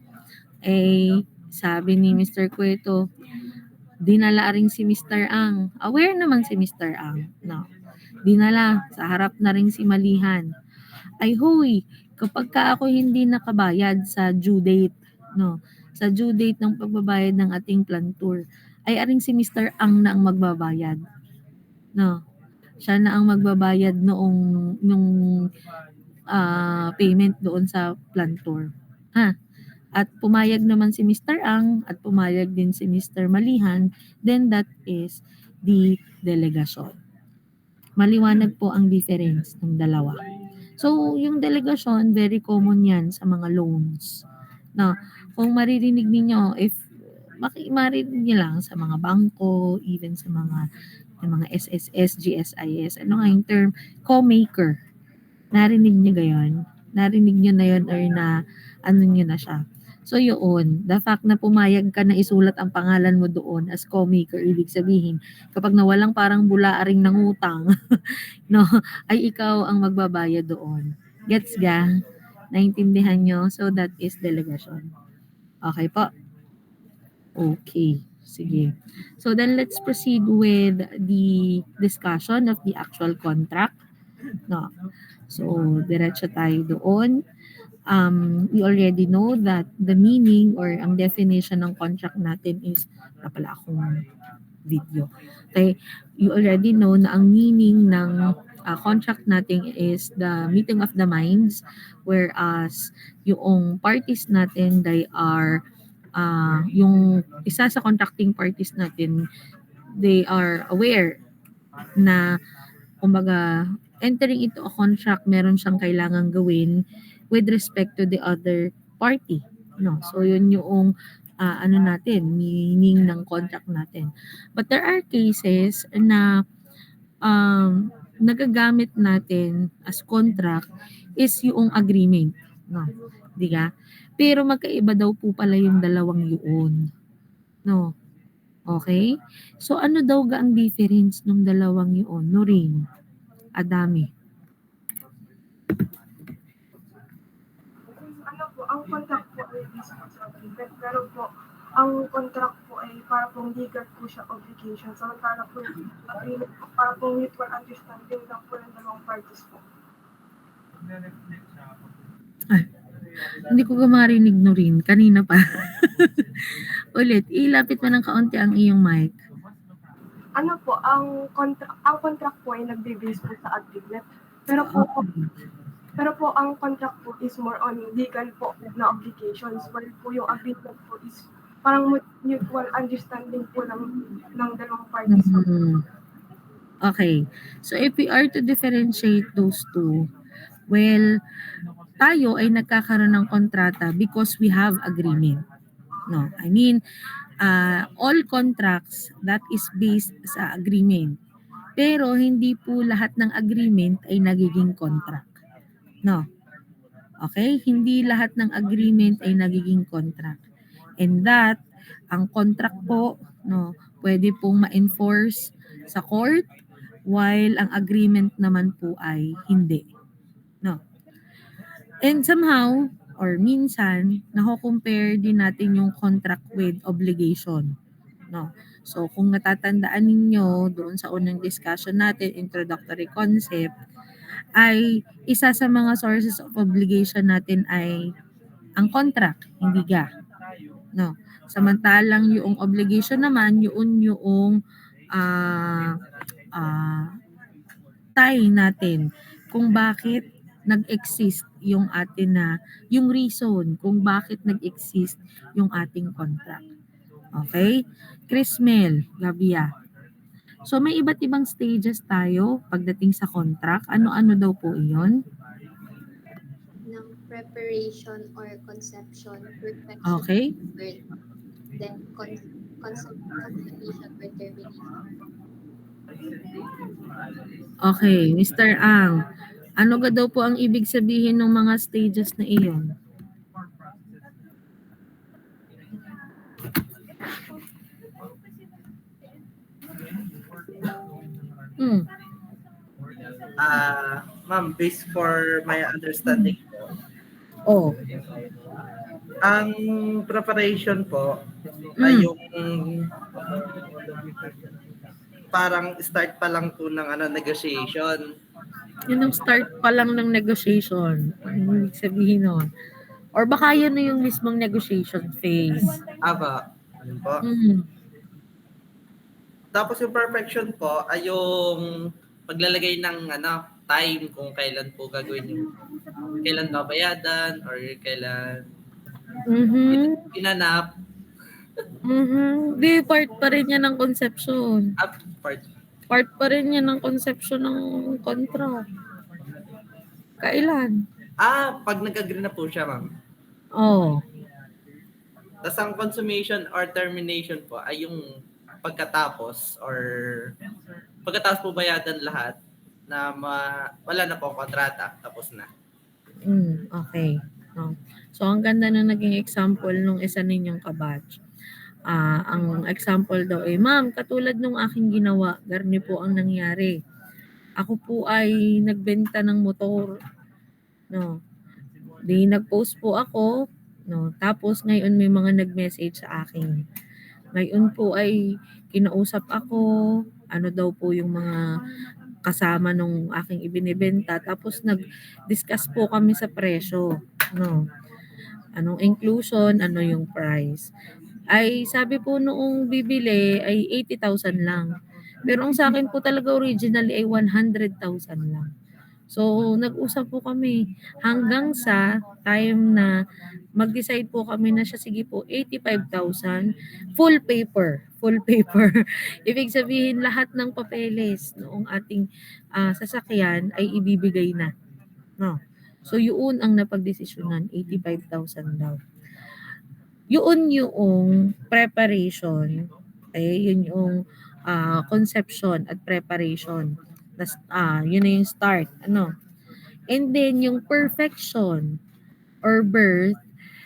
Speaker 1: Sabi ni Mr. Cueto, dinala rin si Mr. Ang. Aware naman si Mr. Ang. No. Dinala, sa harap na rin si Malihan. Ay huy, kapag ka ako hindi nakabayad sa due date, no, sa due date ng pagbabayad ng ating plantur, ay aring si Mr. Ang na ang magbabayad. No. Siya na ang magbabayad nung payment doon sa plantur. At pumayag naman si Mr. Ang at pumayag din si Mr. Malihan, then that is the delegasyon. Maliwanag po ang difference ng dalawa. So, yung delegasyon, very common yan sa mga loans. No, kung maririnig niyo, marinig niyo lang sa mga bangko, even sa mga SSS, GSIS, ano nga yung term? Co-maker. Narinig niyo gayon? Narinig niyo na yun or na niyo na siya? So yun, the fact na pumayag ka na isulat ang pangalan mo doon as co-maker, ibig sabihin, kapag nawalang parang bulaaring ng utang, no, ay ikaw ang magbabayad doon. Gets ga? Naintindihan nyo? So that is delegation. Okay po? Okay. Sige. So then let's proceed with the discussion of the actual contract. No. So diretso tayo doon. We already know that the meaning or ang definition ng contract natin is pala akong video. Okay, you already know na ang meaning ng contract natin is the meeting of the minds, whereas yung parties natin, they are yung isa sa contracting parties natin, they are aware na kumbaga entering into a contract, meron siyang kailangang gawin with respect to the other party, no? So yun yung ano natin, meaning ng contract natin. But there are cases na nagagamit natin as contract is yung agreement, no? Di ba? Pero magkaiba daw po pala yung dalawang yun, no? Okay? So ano daw ga ang difference ng dalawang yun? Noreen, Adami.
Speaker 2: Ano po, ang contract po ay based po sa agreement, pero po, ang contract po ay para pong legal po siya obligation. Samantala po yung agreement po, para pong mutual understanding lang po ng dalawang parties po.
Speaker 1: Hindi ko ka marinig, Noreen. Kanina pa. Ulit, ilapit mo ng kaunti ang iyong mic.
Speaker 2: Ano po, ang contract po ay nagbe-base po sa agreement. Pero po ang contract po is more on legal po na obligations, while po yung agreement po is parang mutual understanding po ng dalawang parties.
Speaker 1: Okay. So if we are to differentiate those two, well, tayo ay nagkakaroon ng kontrata because we have agreement. No, I mean, all contracts that is based sa agreement. Pero hindi po lahat ng agreement ay nagiging contract. No. Okay? Hindi lahat ng agreement ay nagiging contract. And that, ang contract po, no, pwede pong ma-enforce sa court, while ang agreement naman po ay hindi. No. And somehow, or minsan, nako-compare din natin yung contract with obligation. No. So, kung natatandaan ninyo doon sa unang discussion natin, introductory concept, ay isa sa mga sources of obligation natin ay ang contract, hindi ga. No. Samantalang yung obligation naman, yung tie natin kung bakit nag-exist yung atin yung reason kung bakit nag-exist yung ating contract. Okay? Chrismel, Gabia. So may iba't ibang stages tayo pagdating sa contract. Ano-ano daw po iyon?
Speaker 17: Ng preparation or conception, perfection,
Speaker 1: Okay.
Speaker 17: birth, then consummation or termination.
Speaker 1: Okay, Mr. Ang. Ano ga daw po ang ibig sabihin ng mga stages na iyon?
Speaker 6: Ma'am, based for my understanding po, ang preparation po ay yung parang start pa lang po ng negotiation.
Speaker 1: Yun ang start pa lang ng negotiation. Ano ibig sabihin nun? Or baka yun na yung mismong negotiation phase.
Speaker 6: Aba, yun po. Tapos yung perfection po ay yung paglalagay ng time kung kailan po gagawin yung kailan babayadan or kailan pinanap.
Speaker 1: Di, part pa rin yan ng conception.
Speaker 6: Part
Speaker 1: pa rin yan ng conception ng contract. Kailan?
Speaker 6: Pag nag-agree na po siya, ma'am.
Speaker 1: Oo.
Speaker 6: Tapos ang consummation or termination po ay yung pagkatapos po bayadan lahat na wala na po kontrata, tapos na.
Speaker 1: Okay. So ang ganda na naging example nung isa ninyong kabatch. Ang example daw ma'am, katulad nung aking ginawa, garni po ang nangyari. Ako po ay nagbenta ng motor. No. Di nag-post po ako, no. Tapos ngayon may mga nag-message sa akin. Ngayon po ay kinausap ako, ano daw po yung mga kasama nung aking ibinebenta, tapos nag-discuss po kami sa presyo, no. Anong inclusion, ano yung price. Ay sabi po noong bibili ay 80,000 lang. Pero ang sa akin po talaga originally ay 100,000 lang. So, nag-usap po kami hanggang sa time na mag-decide po kami na siya, sige po, 85,000, full paper, full paper. Ibig sabihin, lahat ng papeles noong ating sasakyan ay ibibigay na. No? So, yun ang napagdesisyonan, 85,000 daw. Yun yung preparation, yun yung conception at preparation. Yun na yung start. Ano? And then, yung perfection or birth,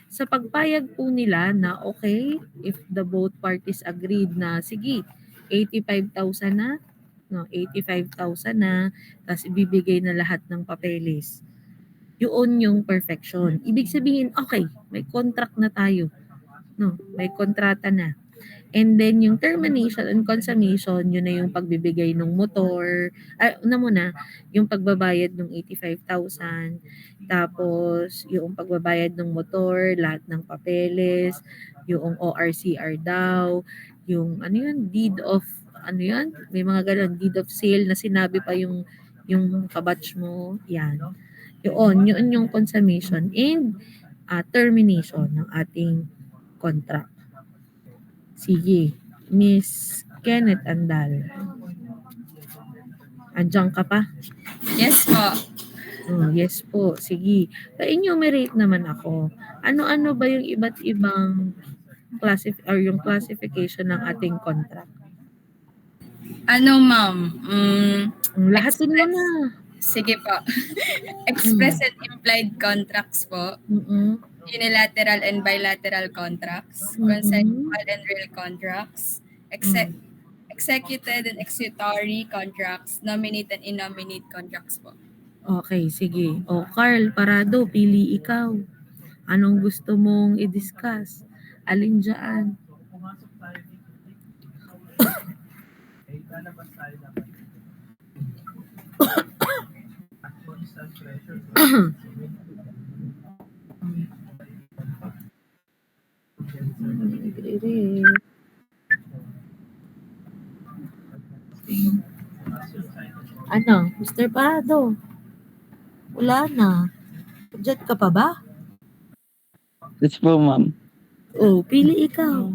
Speaker 1: sa pagpayag po nila na okay, if the both parties agreed na, sige, 85,000 na, no, 85,000 na, tapos ibibigay na lahat ng papeles. Yun yung perfection. Ibig sabihin, okay, may contract na tayo. No, may kontrata na. And then yung termination and consummation, yun na yung pagbibigay ng motor. Yung pagbabayad ng 85,000. Tapos yung pagbabayad ng motor, lahat ng papeles, yung ORCR daw, yung deed of, may mga ganun, deed of sale na sinabi pa yung kabatch mo, yan. Yun yung consummation and termination ng ating contract. Sige, Miss Kenneth Andal. Andiyan ka pa?
Speaker 7: Yes po.
Speaker 1: Yes po. Sige. Pa-enumerate naman ako. Ano-ano ba yung iba't ibang yung classification ng ating contract?
Speaker 7: Ano, ma'am?
Speaker 1: Lahat din mo na.
Speaker 7: Sige po. Express and implied contracts po. Unilateral and bilateral contracts. Consensual and real contracts. Executed and executory contracts. Nominate and innominate contracts po.
Speaker 1: Okay, sige. Carl Parado, pili ikaw. Anong gusto mong i-discuss? Alin dyan? Ano, Mr. Parado? Wala na. Diyan ka pa ba?
Speaker 9: Yes po, ma'am.
Speaker 1: Pili ikaw.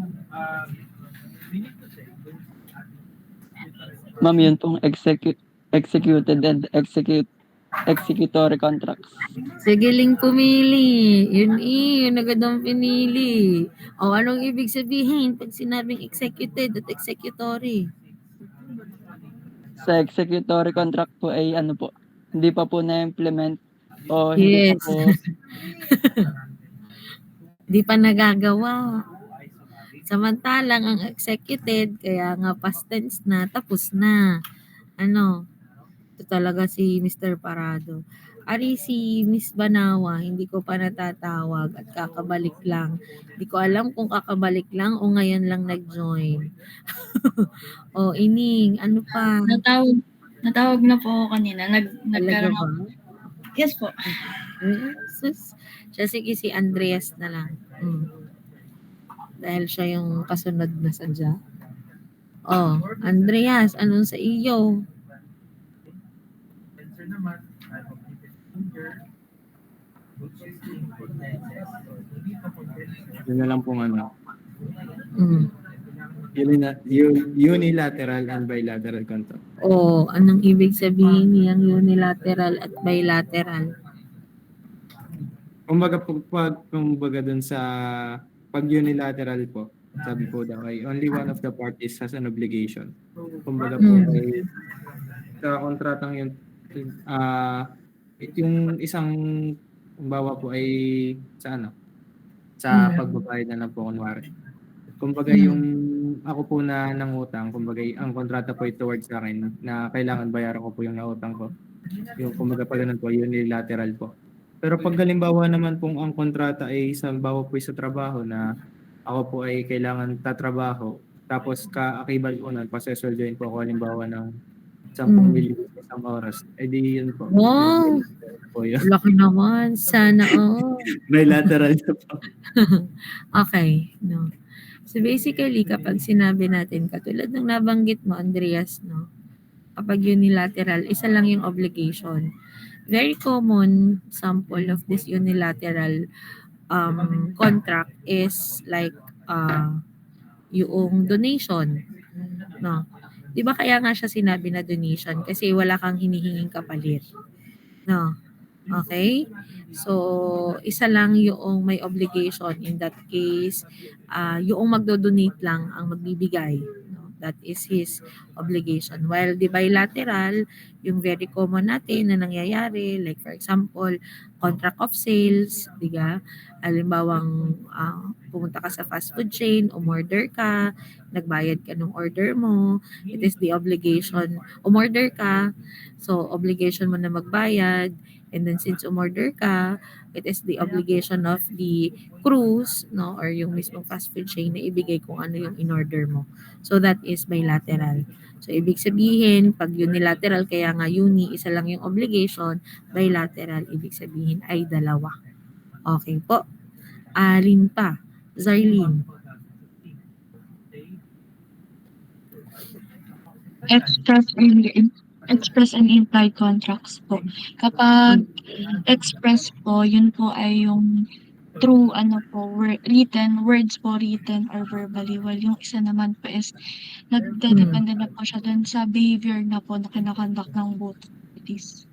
Speaker 9: Ma'am, yun pong executed and executory contracts.
Speaker 1: Sige, Ling, pumili. Yun agad ang pinili. Anong ibig sabihin pag sinabing executed at executory?
Speaker 9: Sa executory contract po ay hindi pa po na-implement o
Speaker 1: Yes.
Speaker 9: hindi pa po
Speaker 1: Di pa nagagawa. Samantalang ang executed, kaya nga past tense na, tapos na. Ito talaga si Mr. Parado. Ari si Miss Banawa, hindi ko pa natatawag at kakabalik lang. Hindi ko alam kung kakabalik lang o ngayon lang nag-join. Ining, ano pa?
Speaker 5: Natawag na po ako kanina.
Speaker 1: Talaga ba?
Speaker 5: Yes po.
Speaker 1: Sus. Siya, sige, si Andreas na lang. Dahil siya yung kasunod na sadya. Andreas, anong sa iyo?
Speaker 10: Yun na lang pong unilateral and bilateral contract.
Speaker 1: Anong ibig sabihin niyang unilateral at bilateral?
Speaker 10: Kumbaga dun sa pag unilateral po, sabi po daw ay only one of the parties has an obligation. Kumbaga po ay sa kontratang yun, yung isang bawa po ay sa pagbabayad na lang po kunwari. Kumbaga yung ako po na nangutang, kumbaga ang kontrata po ay towards sa akin na kailangan bayaran ko po yung nautang ko. Yung kumbaga pa ganun po, unilateral po. Pero pag halimbawa naman pong ang kontrata ay bawa po sa trabaho na ako po ay kailangan tatrabaho, tapos kaakibal po nun, pasesweldoin po ako halimbawa ng 10 milyon isang oras, di yun po.
Speaker 1: Wow! Laki naman. Sana
Speaker 10: Bilateral na po.
Speaker 1: Okay. No. So basically, kapag sinabi natin, katulad ng nabanggit mo, Andreas, kapag unilateral, isa lang yung obligation. very common sample of this unilateral contract is like yung donation, no? 'Di ba kaya nga siya sinabi na donation kasi wala kang hinihinging kapalit, no? Okay? So, isa lang yung may obligation in that case, yung magdo-donate lang ang magbibigay, no? That is his obligation. While the bilateral, yung very common natin na nangyayari, like for example, contract of sales, diga? Halimbawang pumunta ka sa fast food chain, umorder ka, nagbayad ka ng order mo, it is the obligation, umorder ka, so obligation mo na magbayad, and then since umorder ka, it is the obligation of the cruise, no, or yung mismong fast food chain na ibigay kung ano yung in-order mo. So that is bilateral. So ibig sabihin, pag unilateral, kaya nga isa lang yung obligation, bilateral, ibig sabihin ay dalawa. Okay po. Alin pa? Zarlene.
Speaker 5: Express and implied contracts po. Kapag express po, yun po ay yung through written, words po written or verbally. While yung isa naman po is nagdedepende na po siya dun sa behavior na po na kinakonduct ng both parties.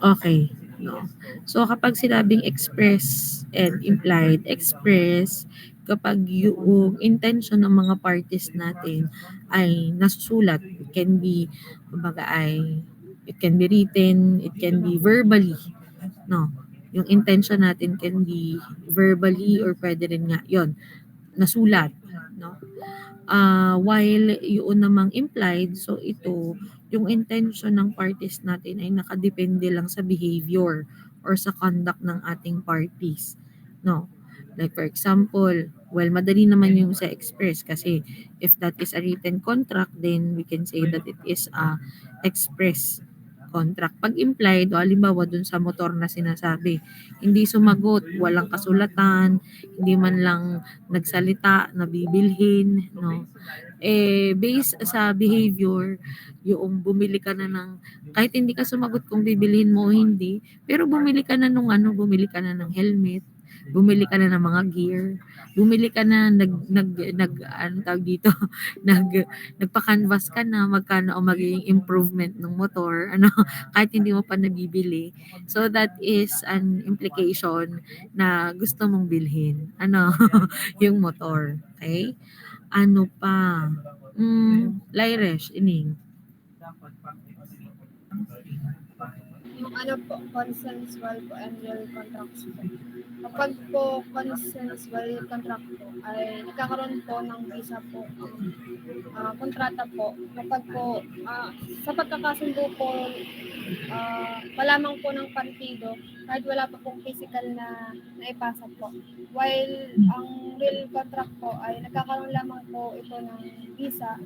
Speaker 1: Okay. No. So kapag sinabing express and implied, express kapag yung intention ng mga parties natin ay nasusulat, it can be it can be written, it can be verbally, no. Yung intention natin can be verbally or pwede rin nga yon nasulat, no. While yun namang implied, so ito yung intention ng parties natin ay nakadepende lang sa behavior or sa conduct ng ating parties, no. Like for example, well, madali naman yung sa express kasi if that is a written contract, then we can say that it is a express contract. Pag implied, halimbawa dun sa motor na sinasabi, hindi sumagot, walang kasulatan, hindi man lang nagsalita na bibilhin, no. Based sa behavior, yung bumili ka na ng, kahit hindi ka sumagot kung bibilhin mo o hindi, pero bumili ka na ng helmet, bumili ka na ng mga gear, bumili ka na nagpa-canvas ka na magkano ang magiging improvement ng motor, kahit hindi mo pa nabibili. So that is an implication na gusto mong bilhin, yung motor. Okay? Ano pa? Lyresh, ining.
Speaker 3: Yung consensual po and real contracts po. Kapag po consensual contract po ay nagkakaroon po ng visa po kontrata po. Kapag po sa pagkakasundo po malamang po ng partido kahit wala pa pong physical na naipasa po. While ang real contract po ay nagkakaroon lamang po ito ng visa,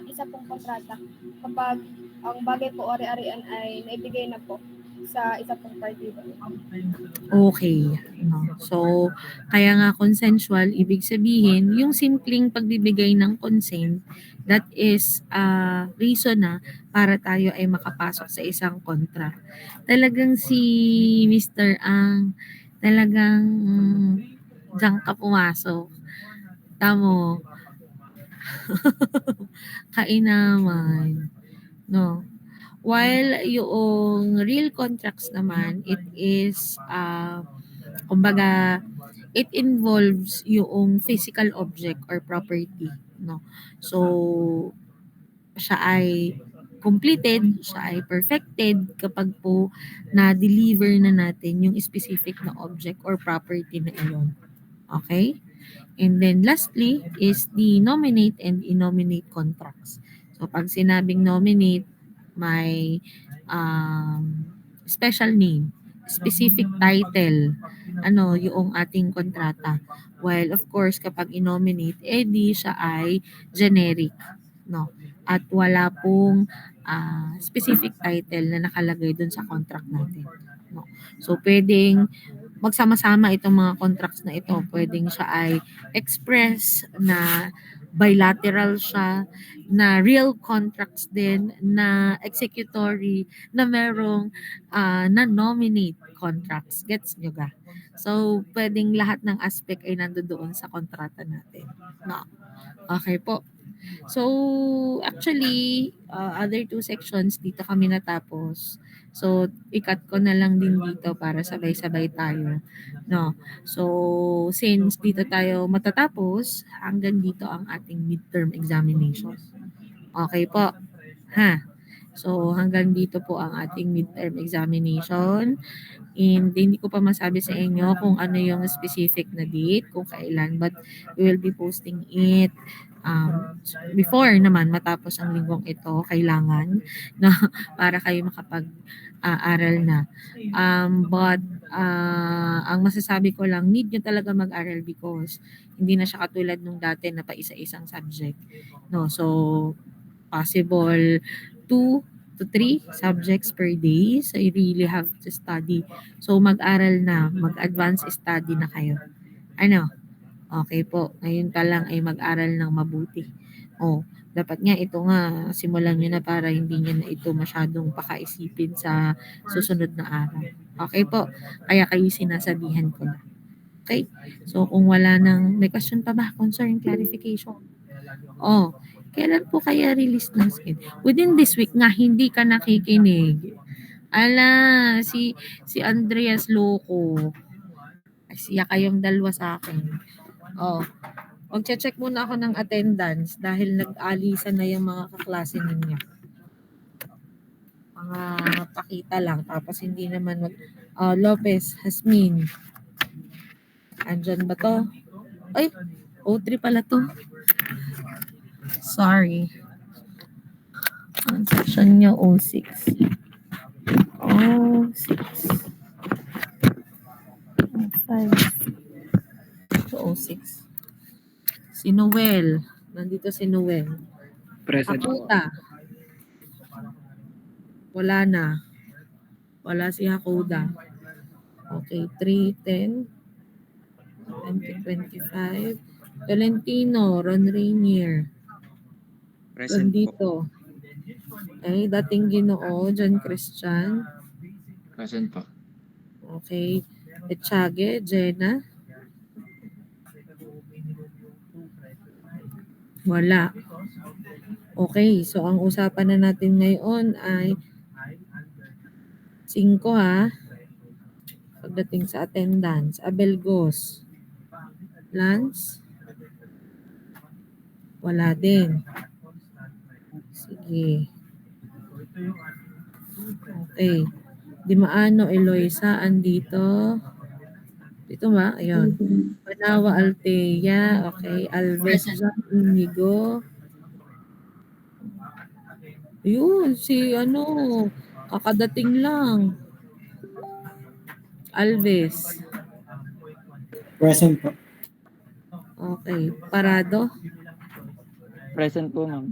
Speaker 3: isa pong kontrata kapag ang bagay po ari-arian ay naibigay na po sa isa pong partido.
Speaker 1: Okay. No. So, kaya nga consensual, ibig sabihin, yung simpleng pagbibigay ng consent, that is reason na para tayo ay makapasok sa isang kontra. Talagang si Mr. Ang, talagang diyan ka pumasok. Tamo. Kainaman. No. While yung real contracts naman, it is, kumbaga, it involves yung physical object or property, no? So, siya ay completed, siya ay perfected kapag po na-deliver na natin yung specific na object or property na iyon. Okay? And then lastly is the nominate and innominate contracts. So, pag sinabing nominate, may special name, specific title, yung ating kontrata. While of course, kapag inominate, di siya ay generic, no? At wala pong specific title na nakalagay dun sa contract natin, no? So, pwedeng magsama-sama itong mga contracts na ito. Pwedeng siya ay express, na bilateral siya, na real contracts din, na executory, na merong na-nominate contracts. Gets nyo ga? So, pwedeng lahat ng aspect ay nandoon sa kontrata natin. No. Okay po. So, actually, other two sections, dito kami natapos. So, ikat ko na lang din dito para sabay-sabay tayo. No? So, since dito tayo matatapos, hanggang dito ang ating midterm examination. Okay po. Ha? So, hanggang dito po ang ating midterm examination. And hindi ko pa masabi sa inyo kung ano yung specific na date, kung kailan, but we will be posting it before naman matapos ang linggong ito, kailangan na para kayo makapag-aral na. But ang masasabi ko lang, need nyo talaga mag-aral because hindi na siya katulad nung dati na pa isa-isang subject. No, so possible 2 to 3 subjects per day. So you really have to study. So mag-aral na, mag-advance study na kayo. Ano? Okay po. Ngayon pa lang ay mag-aral ng mabuti. Dapat nga ito nga, simulan nyo na para hindi nyo na ito masyadong pakaisipin sa susunod na araw. Okay po. Kaya kayo sinasabihan ko na. Okay? So kung wala nang, may question pa ba? Concern, clarification? Kailan po kaya release ng skin? Within this week nga, hindi ka nakikinig. Ala, si Andreas Loco. Ay, siya kayong dalawa sa akin. Mag-check muna ako ng attendance dahil nag-alisan na yung mga kaklase ninyo. Mga pakita lang. Tapos hindi naman Lopez, Hasmin. Andyan ba to? Ay, O3 pala to. Sorry. Ang section nyo, O6. O6. O5. O6. Si Noel. Nandito si Noel.
Speaker 18: Present.
Speaker 1: Hakuda. Wala na. Wala si Hakuda. Okay, 3:10. 2025. Tolentino, Ron Rainier.
Speaker 11: Present po.
Speaker 1: Nandito. Okay, dating Ginoo, John Christian.
Speaker 12: Present po.
Speaker 1: Okay. Echage, Jenna. Wala. Okay, so ang usapan na natin ngayon ay 5 ha. Pagdating sa attendance, Abel Gos. Lance? Wala din. Sige. Okay. Dimaano, Eloisa, andito. Dito ba? Ayun. Panawa, Altea. Okay. Alves, Inigo. Yun, si kakadating lang. Alves.
Speaker 16: Present po.
Speaker 1: Okay. Parado?
Speaker 9: Present po, ma'am.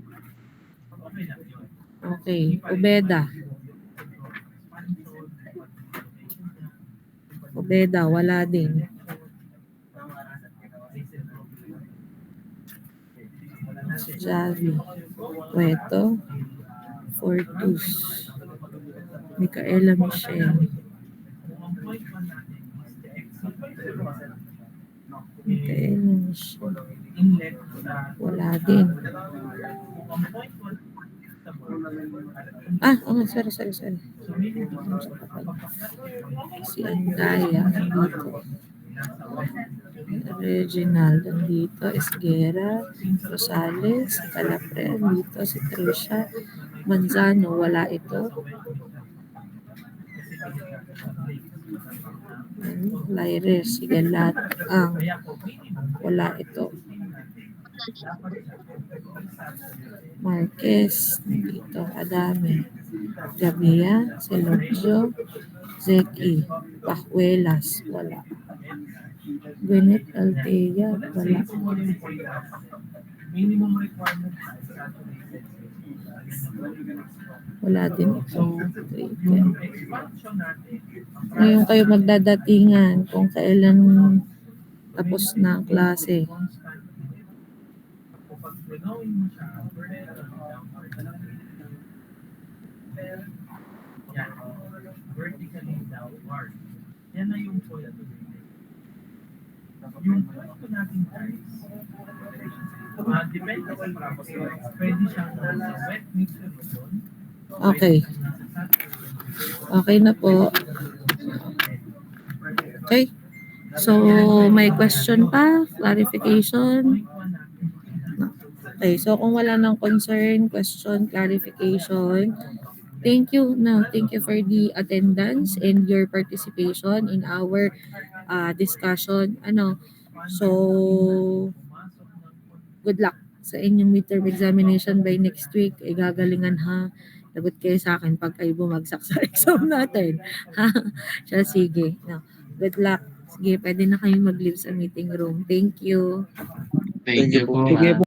Speaker 1: Okay. Ubeda. Ubeda, wala din. Javi. Pueto. Fortus. Micaela Michelle. Micaela Michelle. Wala din. Sorry. Si Andaya, andito. Reginald, andito. Esguera, Rosales, Calapre, andito. Si Trisha, Manzano, wala ito. Laires, Sigalat, wala ito. Marquez, dito, Adame, Gabia, Selogio, Zeki, Pajuelas, wala. Gwyneth Altea, wala. Wala din ito. Ngayon kayo magdadatingan kung kailan tapos na ang klase.
Speaker 20: Vertically downward. Yan na yung point. Yung point natin guys, depende sa proposal. Pwede siyang wet mix solution.
Speaker 1: Okay. Okay na po. Okay. So, may question pa? Clarification? Okay. So, kung wala ng concern, question, clarification, thank you. No, thank you for the attendance and your participation in our discussion. So, good luck sa inyong midterm examination by next week. Gagalingan ha. Lagot kayo sa akin pag kayo bumagsak sa exam natin. So, sige. No, good luck. Sige, pwede na kayong mag-leave sa meeting room. Thank you.
Speaker 12: Thank you po.
Speaker 18: Sige po.